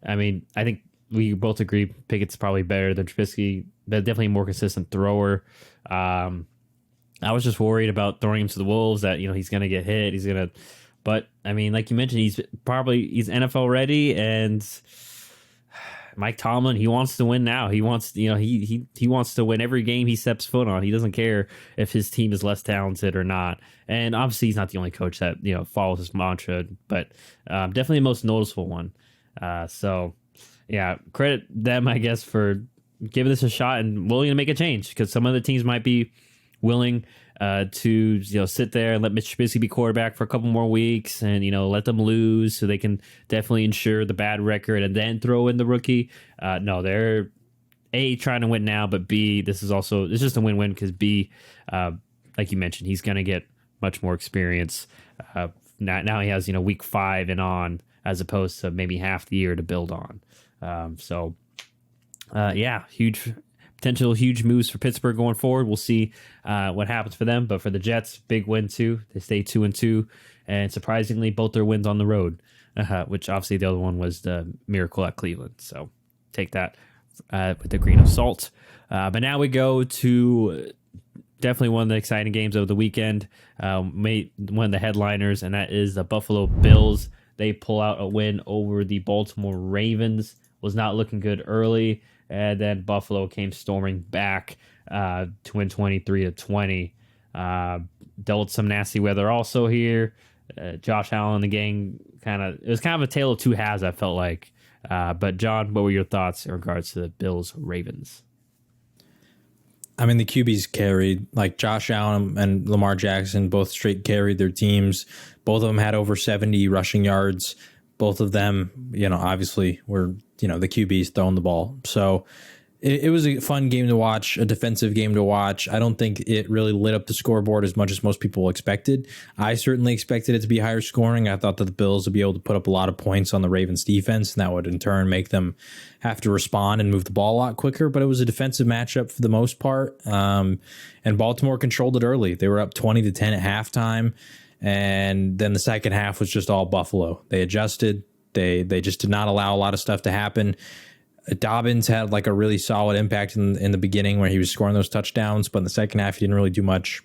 I mean, I think we both agree Pickett's probably better than Trubisky, but definitely a more consistent thrower. I was just worried about throwing him to the Wolves that, he's going to get hit. But I mean, like you mentioned, he's NFL ready, and Mike Tomlin, he wants to win now. He wants, he wants to win every game he steps foot on. He doesn't care if his team is less talented or not. And obviously, he's not the only coach that follows his mantra, but definitely the most noticeable one. So, yeah, credit them, I guess, for giving this a shot and willing to make a change, because some of the teams might be willing to sit there and let Mitch Trubisky be quarterback for a couple more weeks and let them lose so they can definitely ensure the bad record and then throw in the rookie. No, they're A, trying to win now, but B, it's just a win-win because B, like you mentioned, he's going to get much more experience. Now he has week 5 and on, as opposed to maybe half the year to build on. Huge moves for Pittsburgh going forward. We'll see what happens for them. But for the Jets, big win too. They stay 2-2, and surprisingly, both their wins on the road, which obviously the other one was the miracle at Cleveland. So take that with a grain of salt. But now we go to definitely one of the exciting games of the weekend. One of the headliners, and that is the Buffalo Bills. They pull out a win over the Baltimore Ravens. Was not looking good early. And then Buffalo came storming back to win 23-20. Dealt with some nasty weather also here. Josh Allen, the gang, it was kind of a tale of two halves, I felt like. But John, what were your thoughts in regards to the Bills Ravens? I mean, the QBs carried, like Josh Allen and Lamar Jackson, both straight carried their teams. Both of them had over 70 rushing yards. Both of them, obviously were, the QBs throwing the ball. So it was a fun game to watch, a defensive game to watch. I don't think it really lit up the scoreboard as much as most people expected. I certainly expected it to be higher scoring. I thought that the Bills would be able to put up a lot of points on the Ravens defense, and that would in turn make them have to respond and move the ball a lot quicker. But it was a defensive matchup for the most part. And Baltimore controlled it early. They were up 20-10 at halftime. And then the second half was just all Buffalo. They adjusted. They just did not allow a lot of stuff to happen. Dobbins had like a really solid impact in the beginning where he was scoring those touchdowns, but in the second half, he didn't really do much.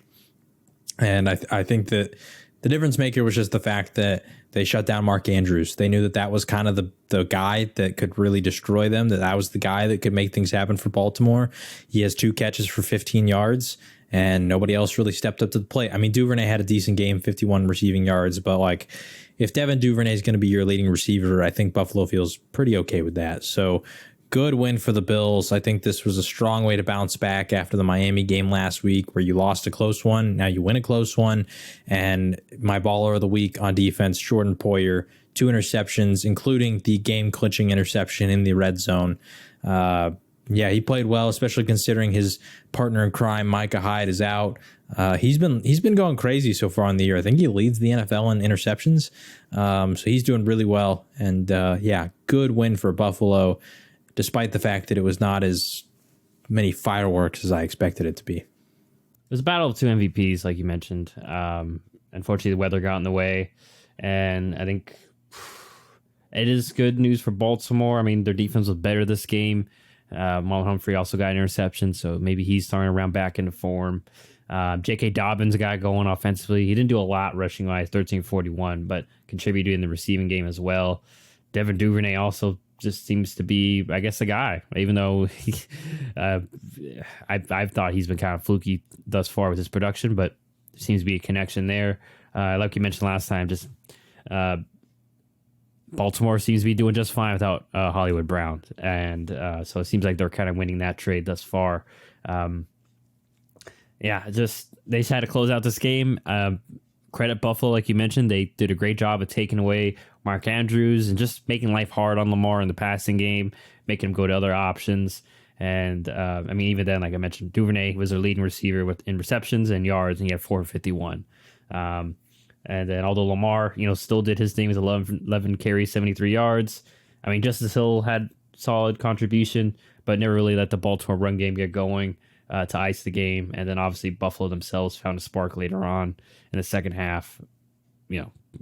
And I think that the difference maker was just the fact that they shut down Mark Andrews. They knew that was kind of the guy that could really destroy them, that was the guy that could make things happen for Baltimore. He has 2 catches for 15 yards. And nobody else really stepped up to the plate. I mean, Duvernay had a decent game, 51 receiving yards. But, if Devin Duvernay is going to be your leading receiver, I think Buffalo feels pretty okay with that. So, good win for the Bills. I think this was a strong way to bounce back after the Miami game last week where you lost a close one. Now you win a close one. And my baller of the week on defense, Jordan Poyer, 2 interceptions, including the game-clinching interception in the red zone. Yeah, he played well, especially considering his partner in crime, Micah Hyde, is out. He's been going crazy so far in the year. I think he leads the NFL in interceptions. So he's doing really well. And good win for Buffalo, despite the fact that it was not as many fireworks as I expected it to be. It was a battle of 2 MVPs, like you mentioned. Unfortunately, the weather got in the way. And I think it is good news for Baltimore. I mean, their defense was better this game. Marlon Humphrey also got an interception, so maybe he's starting around back into form. J.K. Dobbins got going offensively. He didn't do a lot rushing-wise, 13-41, but contributed in the receiving game as well. Devin Duvernay also just seems to be, I guess, the guy, even though I've thought he's been kind of fluky thus far with his production, but there seems to be a connection there. Like you mentioned last time, just Baltimore seems to be doing just fine without Hollywood Brown. And so it seems like they're kind of winning that trade thus far. They just had to close out this game. credit Buffalo, like you mentioned. They did a great job of taking away Mark Andrews and just making life hard on Lamar in the passing game, making him go to other options. And even then, like I mentioned, Duvernay was their leading receiver in receptions and yards, and he had 451. And then although Lamar, still did his thing with 11 carries, 73 yards. I mean, Justice Hill had solid contribution, but never really let the Baltimore run game get going to ice the game. And then obviously Buffalo themselves found a spark later on in the second half,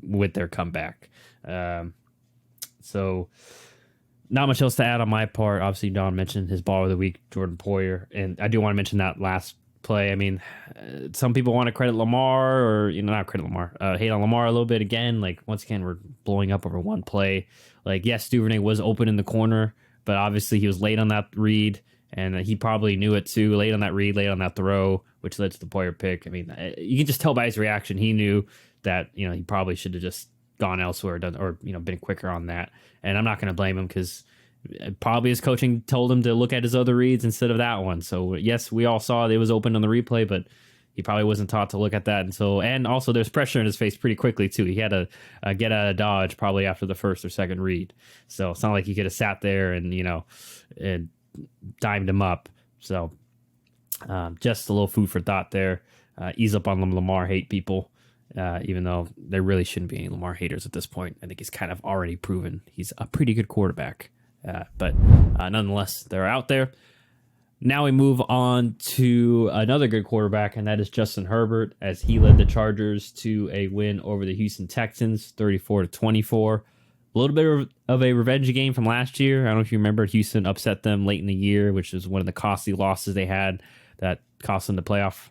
with their comeback. So not much else to add on my part. Obviously, Don mentioned his baller of the week, Jordan Poyer. And I do want to mention that last play. I mean, some people want to credit Lamar or, not credit Lamar, hate on Lamar a little bit again. Like, once again, we're blowing up over one play. Like, yes, Duvernay was open in the corner, but obviously he was late on that read, and he probably knew it too. Late on that read, late on that throw, which led to the Poyer pick. I mean, you can just tell by his reaction. He knew that, he probably should have just gone elsewhere been quicker on that. And I'm not going to blame him because probably his coaching told him to look at his other reads instead of that one. So, yes, we all saw it was open on the replay, but he probably wasn't taught to look at that and also there's pressure in his face pretty quickly too. He had to get out of dodge probably after the first or second read. So it's not like he could have sat there and, and dimed him up. So just a little food for thought there. Ease up on them Lamar hate people, even though there really shouldn't be any Lamar haters at this point. I think he's kind of already proven he's a pretty good quarterback. But nonetheless, they're out there. Now we move on to another good quarterback, and that is Justin Herbert, as he led the Chargers to a win over the Houston Texans, 34-24. A little bit of a revenge game from last year. I don't know if you remember, Houston upset them late in the year, which is one of the costly losses they had that cost them the playoff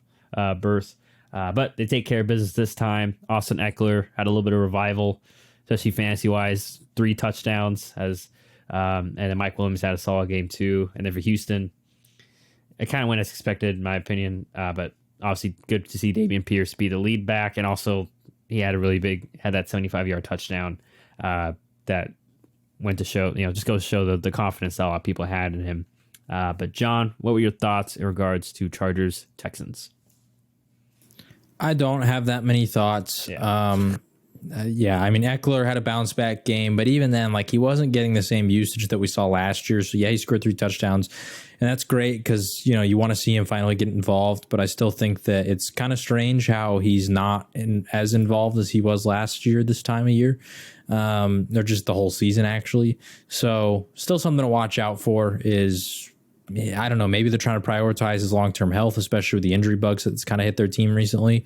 berth. But they take care of business this time. Austin Eckler had a little bit of revival, especially fantasy-wise, 3 touchdowns, and then Mike Williams had a solid game too. And then for Houston, it kind of went as expected, in my opinion, but obviously good to see Dameon Pierce be the lead back, and also he had had that 75-yard touchdown that went to show, just goes to show the confidence that a lot of people had in him. But John, what were your thoughts in regards to Chargers Texans? I don't have that many thoughts. Yeah. I mean, Eckler had a bounce back game, but even then, like, he wasn't getting the same usage that we saw last year. So yeah, he scored 3 touchdowns, and that's great because, you want to see him finally get involved. But I still think that it's kind of strange how he's not as involved as he was last year this time of year, or just the whole season actually. So still something to watch out for is, I don't know, maybe they're trying to prioritize his long-term health, especially with the injury bugs that's kind of hit their team recently.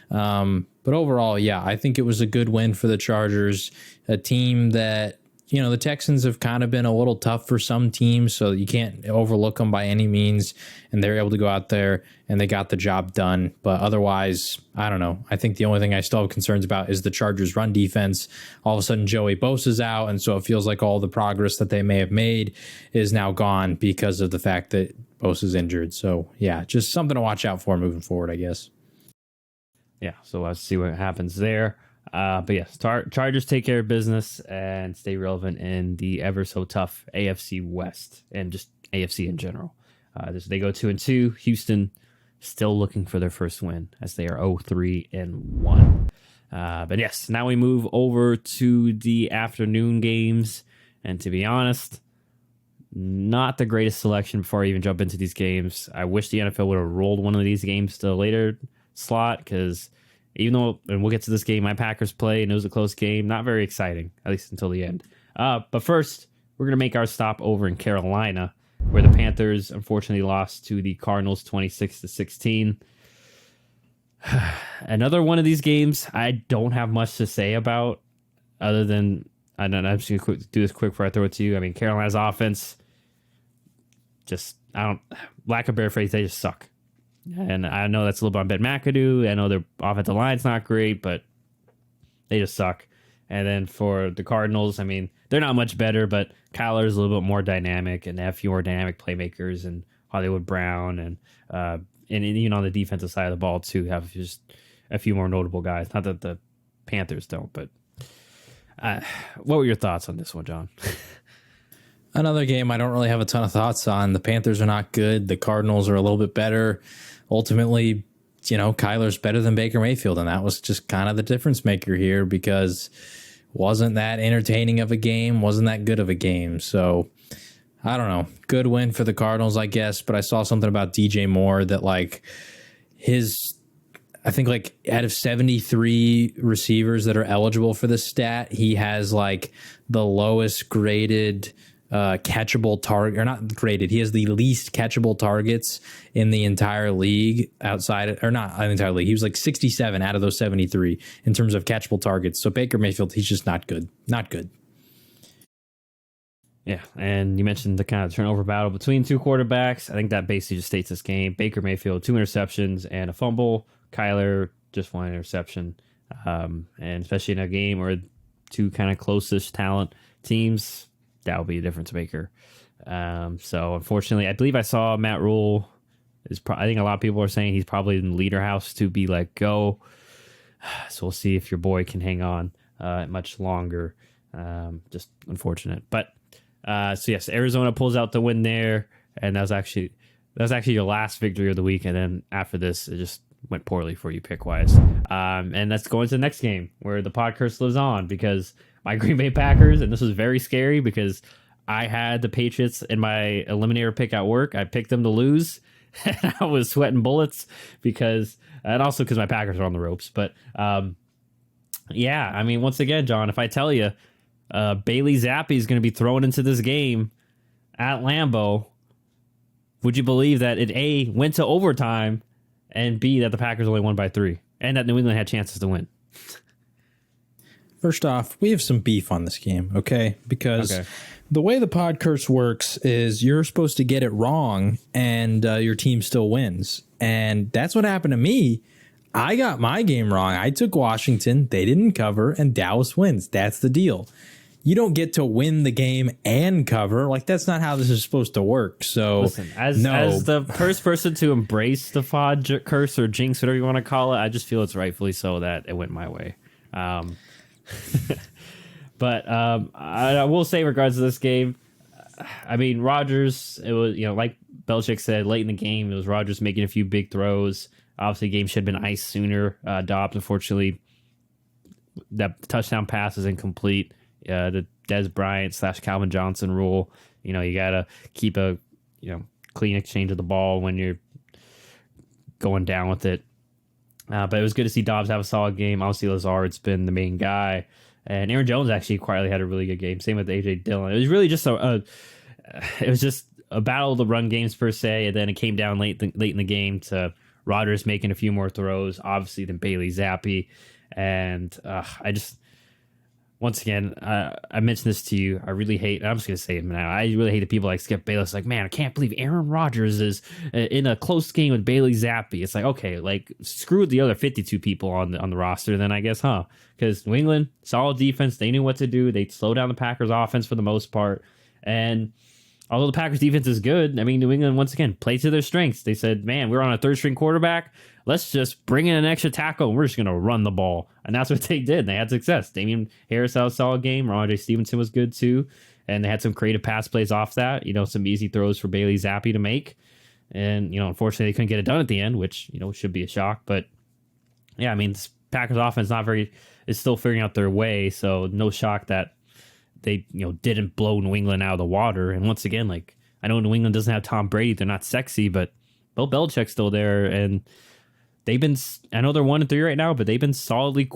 But overall, yeah, I think it was a good win for the Chargers, a team that, the Texans have kind of been a little tough for some teams, so you can't overlook them by any means. And they're able to go out there and they got the job done. But otherwise, I don't know. I think the only thing I still have concerns about is the Chargers' run defense. All of a sudden, Joey Bosa's out, and so it feels like all the progress that they may have made is now gone because of the fact that Bosa's injured. So, yeah, just something to watch out for moving forward, I guess. Yeah, so let's see what happens there. But yes, Chargers take care of business and stay relevant in the ever so tough AFC West and just AFC in general. They go 2-2. Houston still looking for their first win as they are 0-3-1. But yes, now we move over to the afternoon games. And to be honest, not the greatest selection before I even jump into these games. I wish the NFL would have rolled one of these games to a later slot because even though, and we'll get to this game, my Packers play, and it was a close game. Not very exciting, at least until the end. But first, we're going to make our stop over in Carolina, where the Panthers unfortunately lost to the Cardinals 26-16. Another one of these games I don't have much to say about, other than, I'm just going to do this quick before I throw it to you. I mean, Carolina's offense, lack of better phrase, they just suck. And I know that's a little bit on Ben McAdoo. I know their offensive line's not great, but they just suck. And then for the Cardinals, I mean, they're not much better, but Kyler's a little bit more dynamic, and they have fewer dynamic playmakers, and Hollywood Brown, and even on the defensive side of the ball too, have just a few more notable guys. Not that the Panthers don't, but what were your thoughts on this one, John? Another game I don't really have a ton of thoughts on. The Panthers are not good. The Cardinals are a little bit better. Ultimately, Kyler's better than Baker Mayfield, and that was just kind of the difference maker here because wasn't that entertaining of a game, wasn't that good of a game. So I don't know. Good win for the Cardinals, I guess, but I saw something about DJ Moore that I think out of 73 receivers that are eligible for this stat, he has the lowest graded catchable target, or not graded. He has the least catchable targets in the entire league or not the entire league. He was 67 out of those 73 in terms of catchable targets. So Baker Mayfield, he's just not good. Not good. Yeah, and you mentioned the kind of turnover battle between two quarterbacks. I think that basically just states this game. Baker Mayfield, 2 interceptions and a fumble. Kyler, just 1 interception. And especially in a game where two kind of closest talent teams, that will be a difference maker. So unfortunately, I believe I saw Matt Rule I think a lot of people are saying he's probably in the leader house to be let go. So we'll see if your boy can hang on much longer. Just unfortunate. But so yes, Arizona pulls out the win there, and that was actually your last victory of the week. And then after this, it just went poorly for you pick wise. And that's going to the next game where the pod curse lives on, because my Green Bay Packers, and this was very scary because I had the Patriots in my eliminator pick at work. I picked them to lose, and I was sweating bullets and also because my Packers are on the ropes. But yeah, I mean, once again, John, if I tell you Bailey Zappi is going to be thrown into this game at Lambeau, would you believe that it A, went to overtime, and B, that the Packers only won by 3, and that New England had chances to win? First off, we have some beef on this game, okay? Because the way the pod curse works is you're supposed to get it wrong and your team still wins. And that's what happened to me. I got my game wrong. I took Washington. They didn't cover, and Dallas wins. That's the deal. You don't get to win the game and cover. That's not how this is supposed to work. So, listen, as the first person to embrace the pod curse or jinx, whatever you want to call it, I just feel it's rightfully so that it went my way. But I will say, in regards to this game, I mean, Rodgers, it was, like Belichick said, late in the game, it was Rodgers making a few big throws. Obviously, the game should have been iced sooner. Dobbs, unfortunately, that touchdown pass is incomplete. The Des Bryant / Calvin Johnson rule, you got to keep a clean exchange of the ball when you're going down with it. But it was good to see Dobbs have a solid game. Obviously, Lazard's been the main guy. And Aaron Jones actually quietly had a really good game. Same with A.J. Dillon. It was really just a battle of the run games per se. And then it came down late in the game to Rodgers making a few more throws. Obviously, then Bailey Zappi. And once again, I mentioned this to you. I really hate, I'm just going to say it now. I really hate the people like Skip Bayless. Man, I can't believe Aaron Rodgers is in a close game with Bailey Zappi. It's okay, screw the other 52 people on the roster then, I guess, huh? Because New England, solid defense. They knew what to do. They slowed down the Packers offense for the most part. And although the Packers defense is good, I mean, New England, once again, played to their strengths. They said, man, we're on a third-string quarterback. Let's just bring in an extra tackle, and we're just going to run the ball. And that's what they did. They had success. Damian Harris had a solid game. Rondre Stevenson was good, too. And they had some creative pass plays off that. Some easy throws for Bailey Zappi to make. And, unfortunately, they couldn't get it done at the end, which, should be a shock. But, yeah, I mean, this Packers offense is still figuring out their way. So no shock that they, didn't blow New England out of the water. And once again, I know New England doesn't have Tom Brady. They're not sexy, but Bill Belichick's still there. And they've been, I know they're 1-3 right now, but they've been solidly,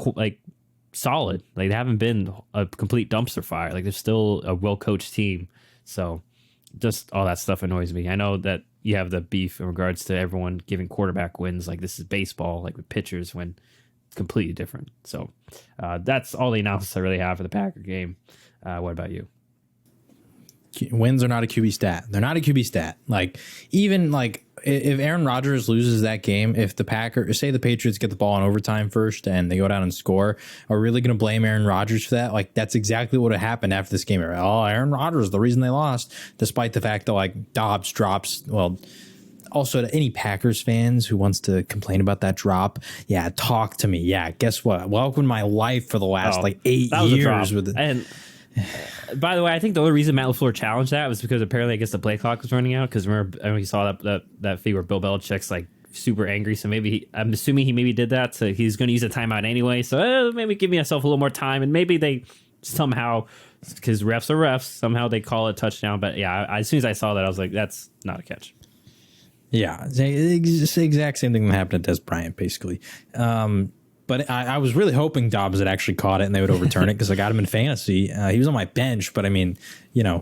solid. They haven't been a complete dumpster fire. They're still a well-coached team. So just all that stuff annoys me. I know that you have the beef in regards to everyone giving quarterback wins. This is baseball, with pitchers, when it's completely different. So that's all the analysis I really have for the Packer game. What about you? Wins are not a QB stat. They're not a QB stat. If Aaron Rodgers loses that game, if the Patriots get the ball in overtime first and they go down and score, are we really going to blame Aaron Rodgers for that? That's exactly what happened after this game. Oh, Aaron Rodgers is the reason they lost, despite the fact that Dobbs drops. Well, also to any Packers fans who wants to complain about that drop, yeah, talk to me. Yeah, guess what? Welcome to my life for the last 8 years with it. And by the way, I think the only reason Matt LaFleur challenged that was because apparently I guess the play clock was running out. Because remember, you saw that feed where Bill Belichick's super angry. So maybe I'm assuming he maybe did that. So he's going to use a timeout anyway. So maybe give myself a little more time, and maybe they somehow, because refs are refs, somehow they call it touchdown. But yeah, as soon as I saw that, I was like, that's not a catch. Yeah, it's the exact same thing that happened to Des Bryant, basically. But I was really hoping Dobbs had actually caught it and they would overturn it because I got him in fantasy. He was on my bench, but I mean,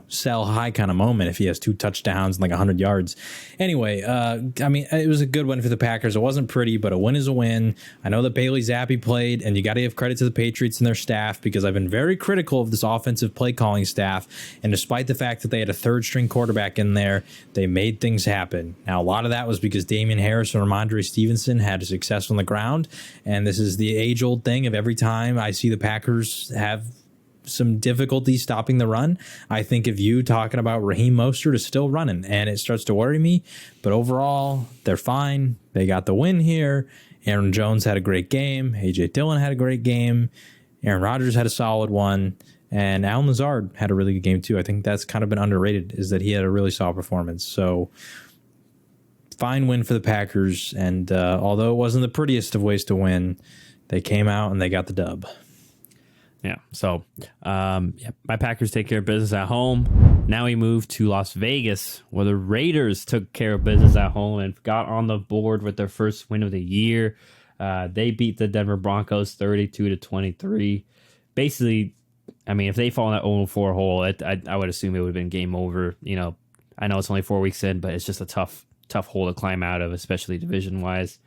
sell high kind of moment if he has 2 touchdowns and like 100 yards. Anyway, I mean, it was a good win for the Packers. It wasn't pretty, but a win is a win. I know that Bailey Zappi played, and you got to give credit to the Patriots and their staff because I've been very critical of this offensive play calling staff. And despite the fact that they had a 3rd-string quarterback in there, they made things happen. Now, a lot of that was because Damian Harris and Ramondre Stevenson had success on the ground, and this is the age-old thing of every time I see the Packers have some difficulty stopping the run, I think of you talking about Raheem Mostert is still running, and it starts to worry me. But overall, they're fine. They got the win here. Aaron Jones had a great game. A.J. Dillon had a great game. Aaron Rodgers had a solid one. And Allen Lazard had a really good game, too. I think that's kind of been underrated, is that he had a really solid performance. So, fine win for the Packers. And although it wasn't the prettiest of ways to win, they came out and they got the dub. Yeah. So, my Packers take care of business at home. Now we move to Las Vegas, where the Raiders took care of business at home and got on the board with their first win of the year. They beat the Denver Broncos 32-23. Basically, I mean, if they fall in that 0-4 hole, I would assume it would have been game over. I know it's only 4 weeks in, but it's just a tough hole to climb out of, especially division-wise.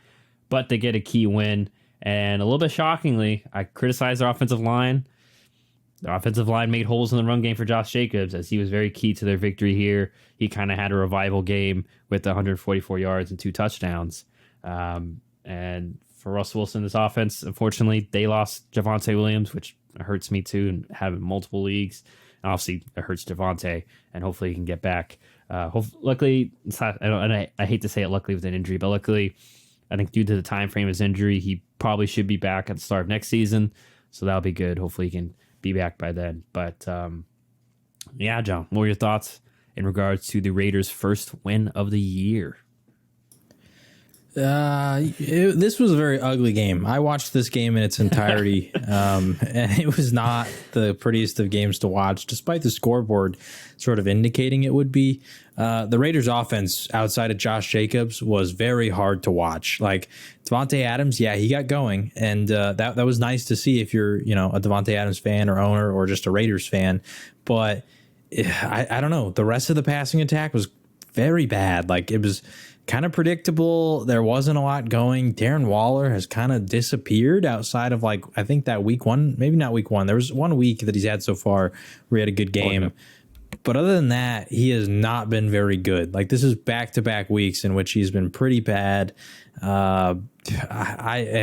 But they get a key win. And a little bit shockingly, I criticized their offensive line. The offensive line made holes in the run game for Josh Jacobs, as he was very key to their victory here. He kind of had a revival game with 144 yards and 2 touchdowns. And for Russell Wilson, this offense, unfortunately, they lost Javonte Williams, which hurts me too, and having multiple leagues. And obviously, it hurts Javonte, and hopefully he can get back. Luckily, it's not, I hate to say it luckily with an injury, but luckily, I think due to the time frame of his injury, he probably should be back at the start of next season. So that'll be good. Hopefully he can be back by then. But yeah, John, what were your thoughts in regards to the Raiders' first win of the year? This was a very ugly game. I watched this game in its entirety, and it was not the prettiest of games to watch, despite the scoreboard sort of indicating it would be. The Raiders' offense outside of Josh Jacobs was very hard to watch. Like Devontae Adams, yeah, he got going, and that was nice to see if you're a Devontae Adams fan or owner or just a Raiders fan. But I don't know. The rest of the passing attack was very bad. Like it was kind of predictable. There wasn't a lot going. Darren Waller has kind of disappeared outside of I think that week 1, maybe not week 1. There was 1 week that he's had so far where he had a good game. Okay. But other than that, he has not been very good. Like this is back-to-back weeks in which he's been pretty bad. I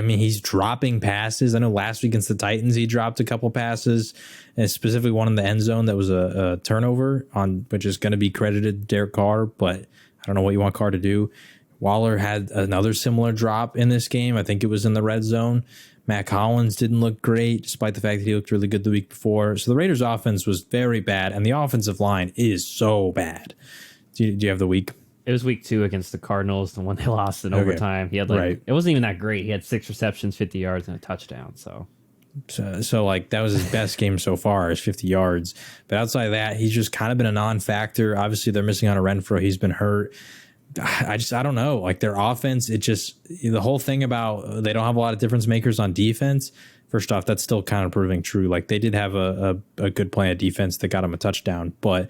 mean, he's dropping passes. I know last week against the Titans, he dropped a couple passes, and specifically one in the end zone that was a turnover on, which is going to be credited to Derek Carr, but I don't know what you want Carr to do. Waller had another similar drop in this game. I think it was in the red zone. Matt Collins didn't look great, despite the fact that he looked really good the week before. So the Raiders' offense was very bad, and the offensive line is so bad. Do you have the week? It was week 2 against the Cardinals, the one they lost in overtime. He had It wasn't even that great. He had 6 receptions, 50 yards, and a touchdown. So that was his best game so far, is 50 yards. But outside of that, he's just kind of been a non-factor. Obviously, they're missing out on Renfro. He's been hurt. I don't know. Like their offense, the whole thing about they don't have a lot of difference makers on defense. First off, that's still kind of proving true. Like they did have a good play of defense that got him a touchdown, but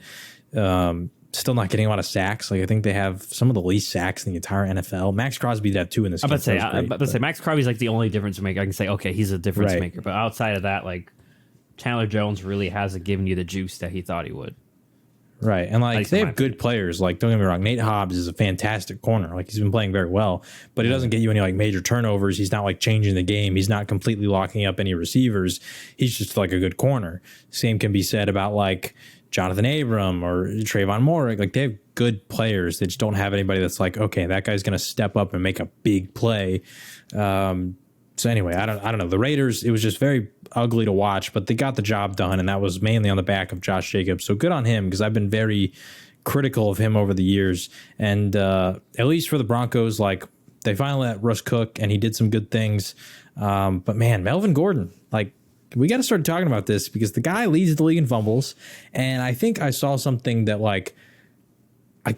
still not getting a lot of sacks. Like I think they have some of the least sacks in the entire NFL. Max Crosby did have 2 in this game. I'm about to say Max Crosby's like the only difference maker. I can say, okay, he's a difference maker. But outside of that, like Chandler Jones really hasn't given you the juice that he thought he would. Right. And they have good players. Like, don't get me wrong, Nate Hobbs is a fantastic corner. Like he's been playing very well, but he doesn't get you any major turnovers. He's not changing the game. He's not completely locking up any receivers. He's just a good corner. Same can be said about Jonathan Abram or Trayvon Moore. Like they have good players. They just don't have anybody that's okay, that guy's going to step up and make a big play. So anyway, I don't know. The Raiders, it was just very ugly to watch, but they got the job done, and that was mainly on the back of Josh Jacobs. So good on him, because I've been very critical of him over the years. And at least for the Broncos, they finally let Russ cook, and he did some good things. But man, Melvin Gordon, like, we got to start talking about this because the guy leads the league in fumbles. And I think I saw something that, like,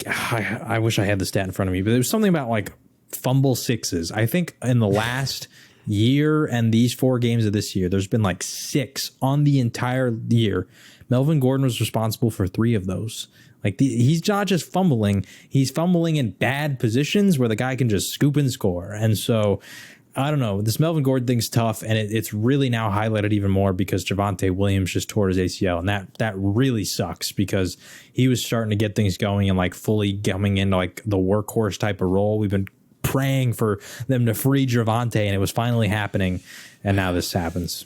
I wish I had the stat in front of me, but there was something about like fumble sixes. I think in the last year and these 4 games of this year, there's been like 6 on the entire year. Melvin Gordon was responsible for 3 of those. Like, he's not just fumbling, he's fumbling in bad positions where the guy can just scoop and score. And so, I don't know, this Melvin Gordon thing's tough, and it's really now highlighted even more because Javonte Williams just tore his ACL, and that really sucks because he was starting to get things going and like fully coming into like the workhorse type of role. We've been praying for them to free Javonte, and it was finally happening, and now this happens.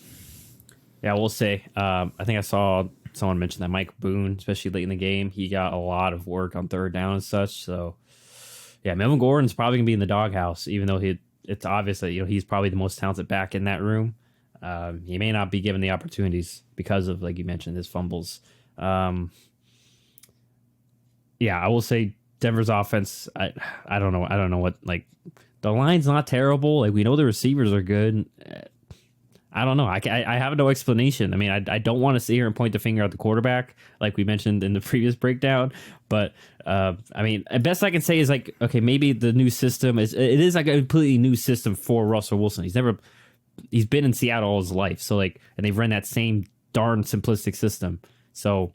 Yeah, we'll say. I think I saw someone mention that Mike Boone, especially late in the game, he got a lot of work on third down and such. So, yeah, Melvin Gordon's probably going to be in the doghouse, even though it's obvious that, you know, he's probably the most talented back in that room. He may not be given the opportunities because of, like you mentioned, his fumbles. Yeah, I will say Denver's offense, I don't know. I don't know what, like, the line's not terrible. Like, we know the receivers are good. I don't know. I have no explanation. I mean, I don't want to sit here and point the finger at the quarterback, like we mentioned in the previous breakdown. But I mean, best I can say is like, okay, maybe the new system it is like a completely new system for Russell Wilson. He's been in Seattle all his life, so like, and they've run that same darn simplistic system. So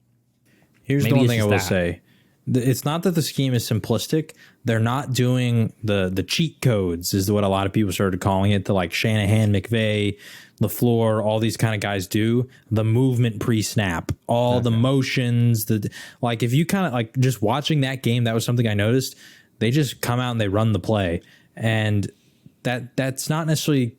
here's the one thing I will say. It's not that the scheme is simplistic. They're not doing the cheat codes, is what a lot of people started calling it. The like Shanahan, McVay, LaFleur, all these kind of guys do. The movement pre-snap, all the motions. Like, if you kind of like just watching that game, that was something I noticed. They just come out and they run the play, and that's not necessarily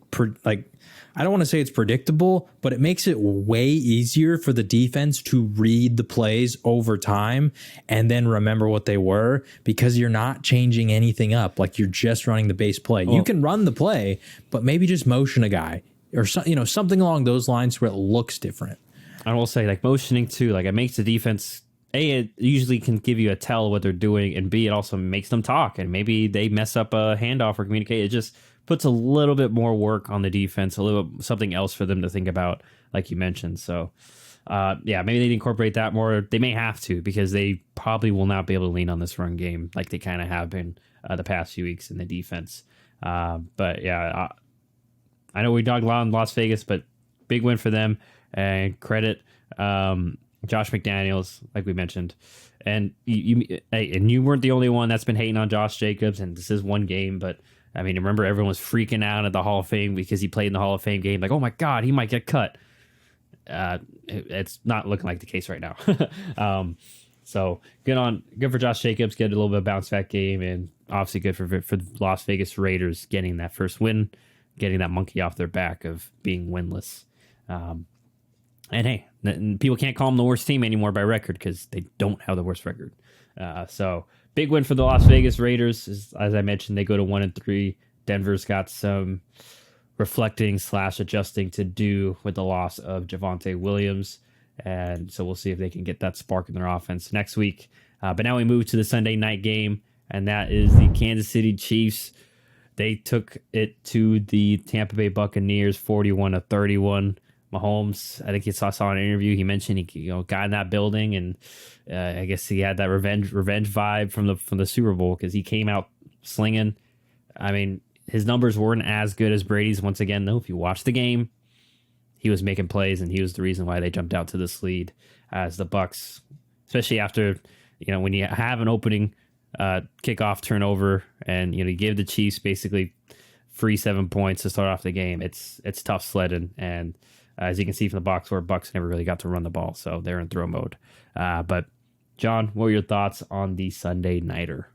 I don't want to say it's predictable, but it makes it way easier for the defense to read the plays over time and then remember what they were, because you're not changing anything up. Like, you're just running the base play. You can run the play, but maybe just motion a guy or something along those lines where it looks different. I will say, like, motioning too, like, it makes the defense, A, it usually can give you a tell what they're doing, and B, it also makes them talk, and maybe they mess up a handoff or communicate. It just puts a little bit more work on the defense, a little something else for them to think about, like you mentioned. So, yeah, maybe they incorporate that more. They may have to, because they probably will not be able to lean on this run game like they kind of have been the past few weeks in the defense. But yeah, I know we dogged a lot in Las Vegas, but big win for them, and credit Josh McDaniels, like we mentioned. And you weren't the only one that's been hating on Josh Jacobs, and this is one game, but I mean, remember, everyone was freaking out at the Hall of Fame because he played in the Hall of Fame game. Like, oh my God, he might get cut. It's not looking like the case right now. So good for Josh Jacobs, get a little bit of bounce back game, and obviously good for the Las Vegas Raiders getting that first win, getting that monkey off their back of being winless. And hey, people can't call them the worst team anymore by record, because they don't have the worst record. So big win for the Las Vegas Raiders. As I mentioned, they go to 1-3. Denver's got some reflecting / adjusting to do with the loss of Javonte Williams. And so we'll see if they can get that spark in their offense next week. But now we move to the Sunday night game, and that is the Kansas City Chiefs. They took it to the Tampa Bay Buccaneers 41-31. Mahomes, I think I saw in an interview, he mentioned he got in that building, and I guess he had that revenge vibe from the Super Bowl, because he came out slinging. I mean, his numbers weren't as good as Brady's once again, though. If you watch the game, he was making plays, and he was the reason why they jumped out to this lead as the Bucs, especially after, when you have an opening kickoff turnover, and you give the Chiefs basically free 7 points to start off the game. It's tough sledding, and as you can see from the box score, Bucs never really got to run the ball, so they're in throw mode. But John, what were your thoughts on the Sunday nighter?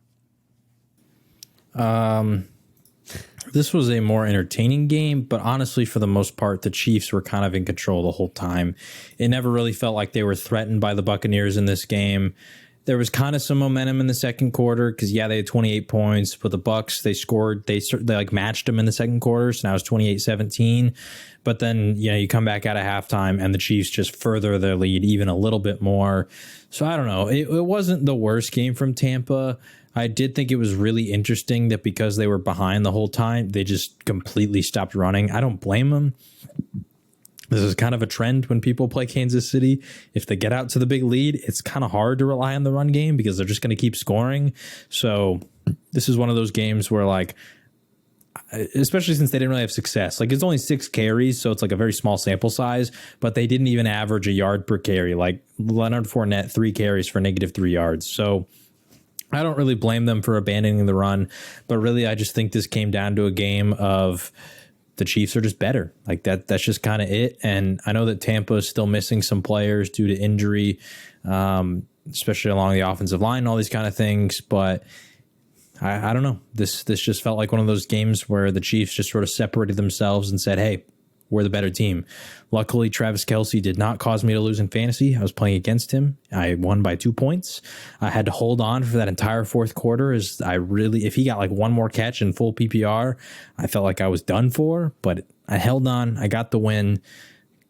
This was a more entertaining game, but honestly, for the most part, the Chiefs were kind of in control the whole time. It never really felt like they were threatened by the Buccaneers in this game. there was kind of some momentum in the second quarter because, yeah, they had 28 points, but the Bucs, they scored, they like matched them in the second quarter, so now it's 28-17. But then, you come back out of halftime and the Chiefs just further their lead even a little bit more. So I don't know. It wasn't the worst game from Tampa. I did think it was really interesting that because they were behind the whole time, they just completely stopped running. I don't blame them. This is kind of a trend when people play Kansas City. If they get out to the big lead, it's kind of hard to rely on the run game because they're just going to keep scoring. So this is one of those games where, like, especially since they didn't really have success. Like, it's only 6 carries, so it's like a very small sample size, but they didn't even average a yard per carry. Like, Leonard Fournette, 3 carries for -3 yards. So I don't really blame them for abandoning the run, but really I just think this came down to a game of the Chiefs are just better. Like that's just kind of it. And I know that Tampa is still missing some players due to injury, especially along the offensive line and all these kind of things. But I don't know. This just felt like one of those games where the Chiefs just sort of separated themselves and said, hey, we're the better team. Luckily, Travis Kelce did not cause me to lose in fantasy. I was playing against him. I won by 2 points. I had to hold on for that entire fourth quarter. If he got like one more catch in full PPR, I felt like I was done for, but I held on. I got the win.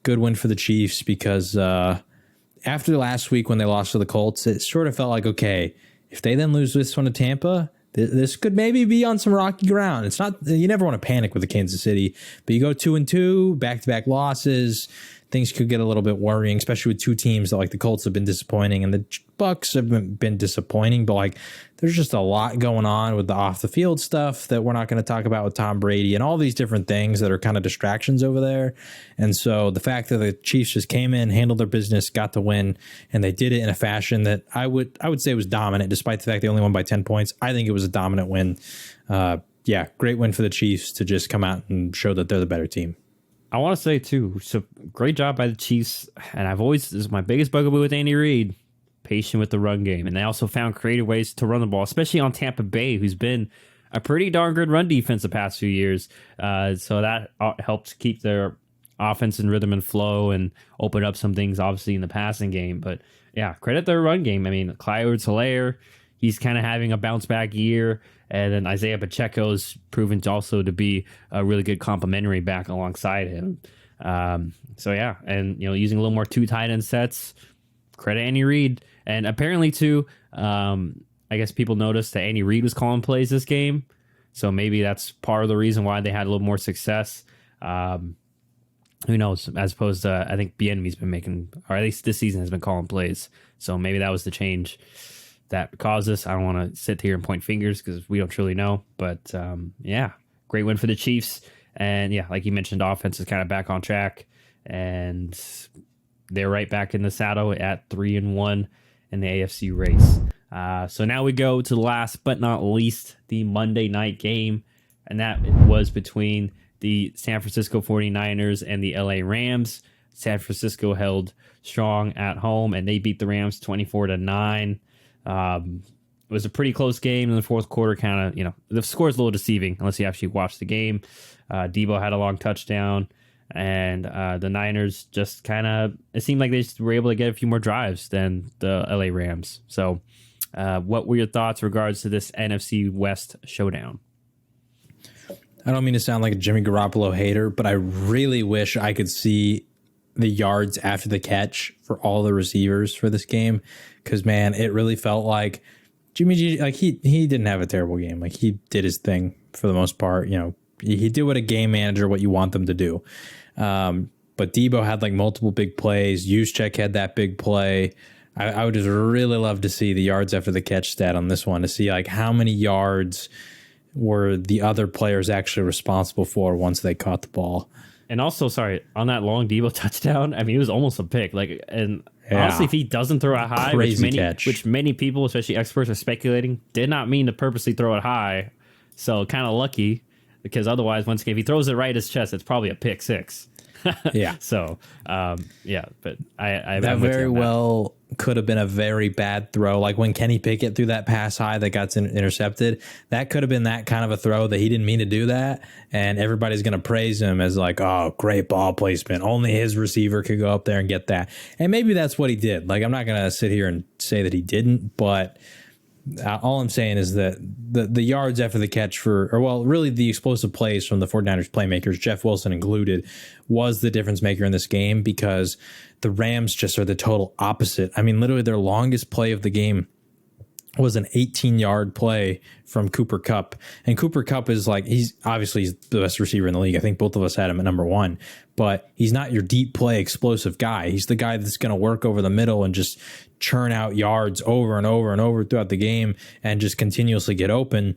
Good win for the Chiefs because after last week when they lost to the Colts, it sort of felt like, okay, if they then lose this one to Tampa, this could maybe be on some rocky ground. It's not, you never want to panic with the Kansas City, but you go 2-2, back-to-back losses. Things could get a little bit worrying, especially with 2 teams that, like, the Colts have been disappointing and the Bucs have been disappointing. But, like, there's just a lot going on with the off the field stuff that we're not going to talk about with Tom Brady and all these different things that are kind of distractions over there. And so the fact that the Chiefs just came in, handled their business, got the win, and they did it in a fashion that I would say was dominant, despite the fact they only won by 10 points. I think it was a dominant win. Yeah, great win for the Chiefs to just come out and show that they're the better team. I want to say, too, so great job by the Chiefs. And this is my biggest bugaboo with Andy Reid, patient with the run game. And they also found creative ways to run the ball, especially on Tampa Bay, who's been a pretty darn good run defense the past few years. So that helped keep their offense in rhythm and flow and open up some things, obviously, in the passing game. But, yeah, credit their run game. I mean, Clyde Edwards-Helaire, he's kind of having a bounce-back year. And then Isaiah Pacheco's proven to also to be a really good complementary back alongside him. So, yeah, and, using a little more 2 tight end sets, credit Andy Reid. And apparently, too, I guess people noticed that Andy Reid was calling plays this game. So maybe that's part of the reason why they had a little more success. Who knows? As opposed to, I think Bieniemy's been making, or at least this season has been calling plays. So maybe that was the change that caused this. I don't want to sit here and point fingers because we don't truly know. But yeah, great win for the Chiefs. And yeah, like you mentioned, offense is kind of back on track. And they're right back in the saddle at 3-1 in the AFC race. So now we go to the last but not least, the Monday night game. And that was between the San Francisco 49ers and the LA Rams. San Francisco held strong at home and they beat the Rams 24-9. It was a pretty close game in the fourth quarter. Kind of, the score is a little deceiving unless you actually watch the game. Debo had a long touchdown, and the Niners just kind of, it seemed like they just were able to get a few more drives than the LA Rams. So, what were your thoughts in regards to this NFC West showdown? I don't mean to sound like a Jimmy Garoppolo hater, but I really wish I could see the yards after the catch for all the receivers for this game. Because, man, it really felt like Jimmy G, like he didn't have a terrible game. Like, he did his thing for the most part. He did what a game manager, what you want them to do. But Debo had like multiple big plays. Juszczyk had that big play. I would just really love to see the yards after the catch stat on this one, to see like how many yards were the other players actually responsible for once they caught the ball. And also, sorry, on that long Debo touchdown, I mean, it was almost a pick. Like, and honestly, if he doesn't throw it high, which many people, especially experts, are speculating, did not mean to purposely throw it high. So kind of lucky, because otherwise, once again, if he throws it right at his chest, it's probably a pick 6. Yeah. So, yeah, but I That very well could have been a very bad throw. Like when Kenny Pickett threw that pass high that got intercepted, that could have been that kind of a throw that he didn't mean to do that. And everybody's going to praise him as like, oh, great ball placement. Only his receiver could go up there and get that. And maybe that's what he did. Like, I'm not going to sit here and say that he didn't, but all I'm saying is that the yards after the catch really the explosive plays from the 49ers playmakers, Jeff Wilson included, was the difference maker in this game, because the Rams just are the total opposite. I mean, literally their longest play of the game was an 18-yard play from Cooper Kupp. And Cooper Kupp is like, he's the best receiver in the league. I think both of us had him at number 1, but he's not your deep play explosive guy. He's the guy that's going to work over the middle and just churn out yards over and over and over throughout the game and just continuously get open.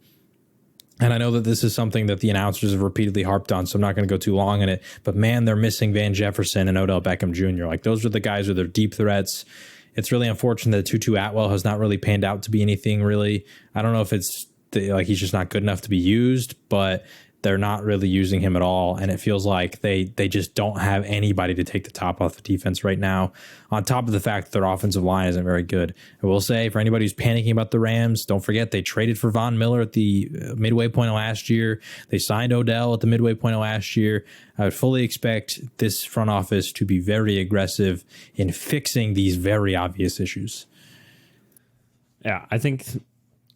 And I know that this is something that the announcers have repeatedly harped on, so I'm not going to go too long in it. But man, they're missing Van Jefferson and Odell Beckham Jr. Like, those are the guys with their deep threats. It's really unfortunate that Tutu Atwell has not really panned out to be anything really. I don't know if it's like he's just not good enough to be used, but they're not really using him at all. And it feels like they just don't have anybody to take the top off the defense right now, on top of the fact that their offensive line isn't very good. I will say, for anybody who's panicking about the Rams, don't forget they traded for Von Miller at the midway point of last year. They signed Odell at the midway point of last year. I would fully expect this front office to be very aggressive in fixing these very obvious issues. Yeah, I think,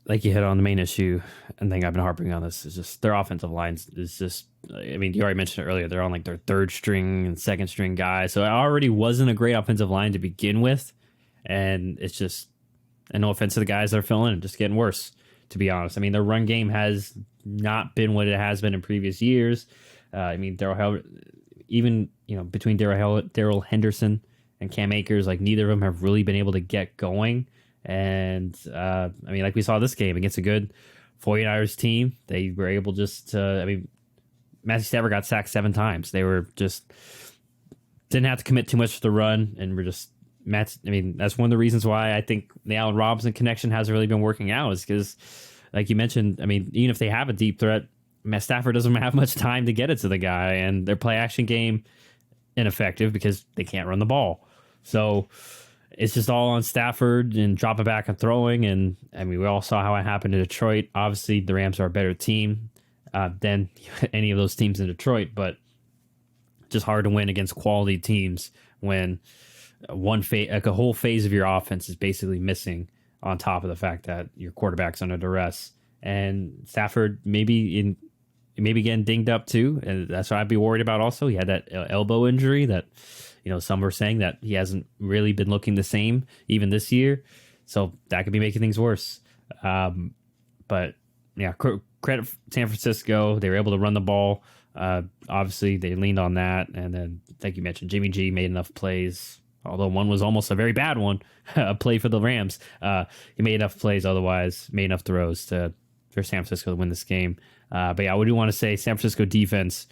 like you hit on the main issue, and thing I've been harping on this, is just their offensive lines is just, I mean, you already mentioned it earlier, they're on like their third string and second string guys. So it already wasn't a great offensive line to begin with. And it's just, and no offense to the guys that are filling in, just getting worse, to be honest. I mean, their run game has not been what it has been in previous years. I mean, between Darrell Henderson and Cam Akers, like neither of them have really been able to get going. And I mean, like we saw this game against a good 49ers team, they were able just to, Matthew Stafford got sacked 7 times. They were just, didn't have to commit too much to the run, and we're just, that's one of the reasons why I think the Allen Robinson connection hasn't really been working out, is because, like you mentioned, I mean, even if they have a deep threat, Matt Stafford doesn't have much time to get it to the guy, and their play action game ineffective because they can't run the ball. So it's just all on Stafford and dropping back and throwing. And I mean, we all saw how it happened in Detroit. Obviously, the Rams are a better team than any of those teams in Detroit, but just hard to win against quality teams when a whole phase of your offense is basically missing, on top of the fact that your quarterback's under duress. And Stafford maybe getting dinged up too, and that's what I'd be worried about. Also, he had that elbow injury that, some were saying that he hasn't really been looking the same even this year, so that could be making things worse. But yeah, credit San Francisco, they were able to run the ball. Obviously, they leaned on that, and then, like you mentioned, Jimmy G made enough plays. Although one was almost a very bad one, a play for the Rams. He made enough plays, otherwise made enough throws for San Francisco to win this game. But yeah, I do want to say San Francisco defense,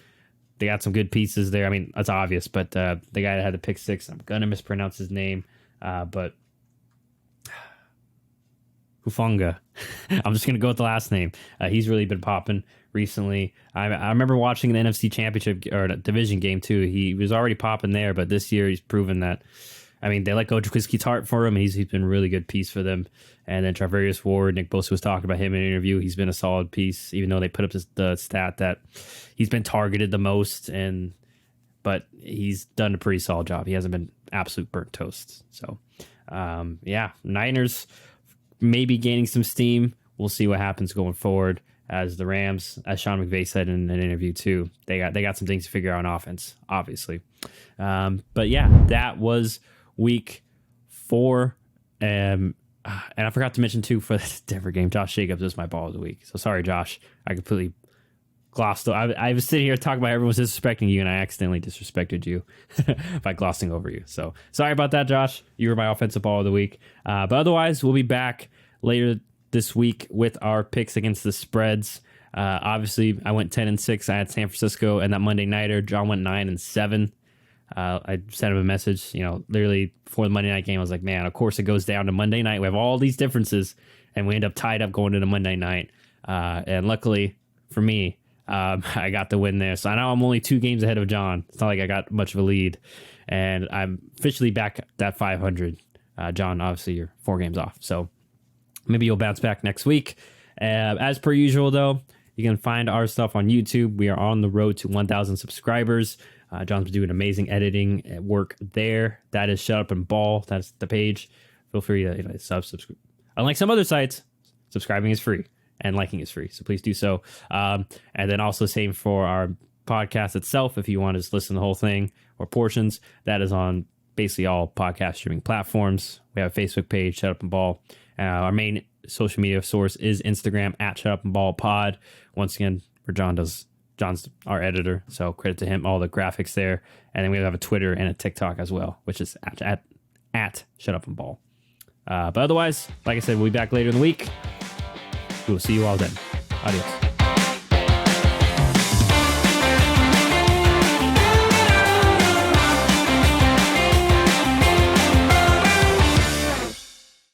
they got some good pieces there. I mean, that's obvious, but the guy that had the pick six, I'm going to mispronounce his name, but Hufanga. I'm just going to go with the last name. He's really been popping recently. I remember watching the NFC Championship or division game too. He was already popping there, but this year he's proven that. I mean, they let go of Jaquiski Tart for him, and he's been a really good piece for them. And then Travarius Ward, Nick Bosa was talking about him in an interview. He's been a solid piece, even though they put up the stat that he's been targeted the most, but he's done a pretty solid job. He hasn't been absolute burnt toast. So, yeah, Niners maybe gaining some steam. We'll see what happens going forward. As the Rams, as Sean McVay said in an interview too, they got some things to figure out on offense, obviously. But yeah, that was week 4. And I forgot to mention too, for the Denver game, Josh Jacobs is my ball of the week. So sorry, Josh, I completely glossed. I was sitting here talking about everyone's disrespecting you, and I accidentally disrespected you by glossing over you. So sorry about that, Josh. You were my offensive ball of the week. But otherwise, we'll be back later this week with our picks against the spreads. Obviously, I went 10-6. I had San Francisco, and that Monday nighter, John went 9-7. I sent him a message, literally before the Monday night game. I was like, man, of course it goes down to Monday night. We have all these differences, and we end up tied up going into Monday night. And luckily for me, I got the win there. So I know I'm only 2 games ahead of John. It's not like I got much of a lead. And I'm officially back at 500. John, obviously, you're 4 games off. So maybe you'll bounce back next week. As per usual, though, you can find our stuff on YouTube. We are on the road to 1,000 subscribers. John's doing amazing editing work there. That is Shut Up and Ball. That's the page. Feel free to subscribe. Unlike some other sites, subscribing is free and liking is free. So please do so. And then also same for our podcast itself. If you want to just listen to the whole thing or portions, that is on basically all podcast streaming platforms. We have a Facebook page, Shut Up and Ball. Our main social media source is Instagram at Shut Up and Ball Pod. Once again, where John's our editor, so credit to him, all the graphics there. And then we have a Twitter and a TikTok as well, which is at Shut Up and Ball. But otherwise, like I said, we'll be back later in the week. We will see you all then. Adios.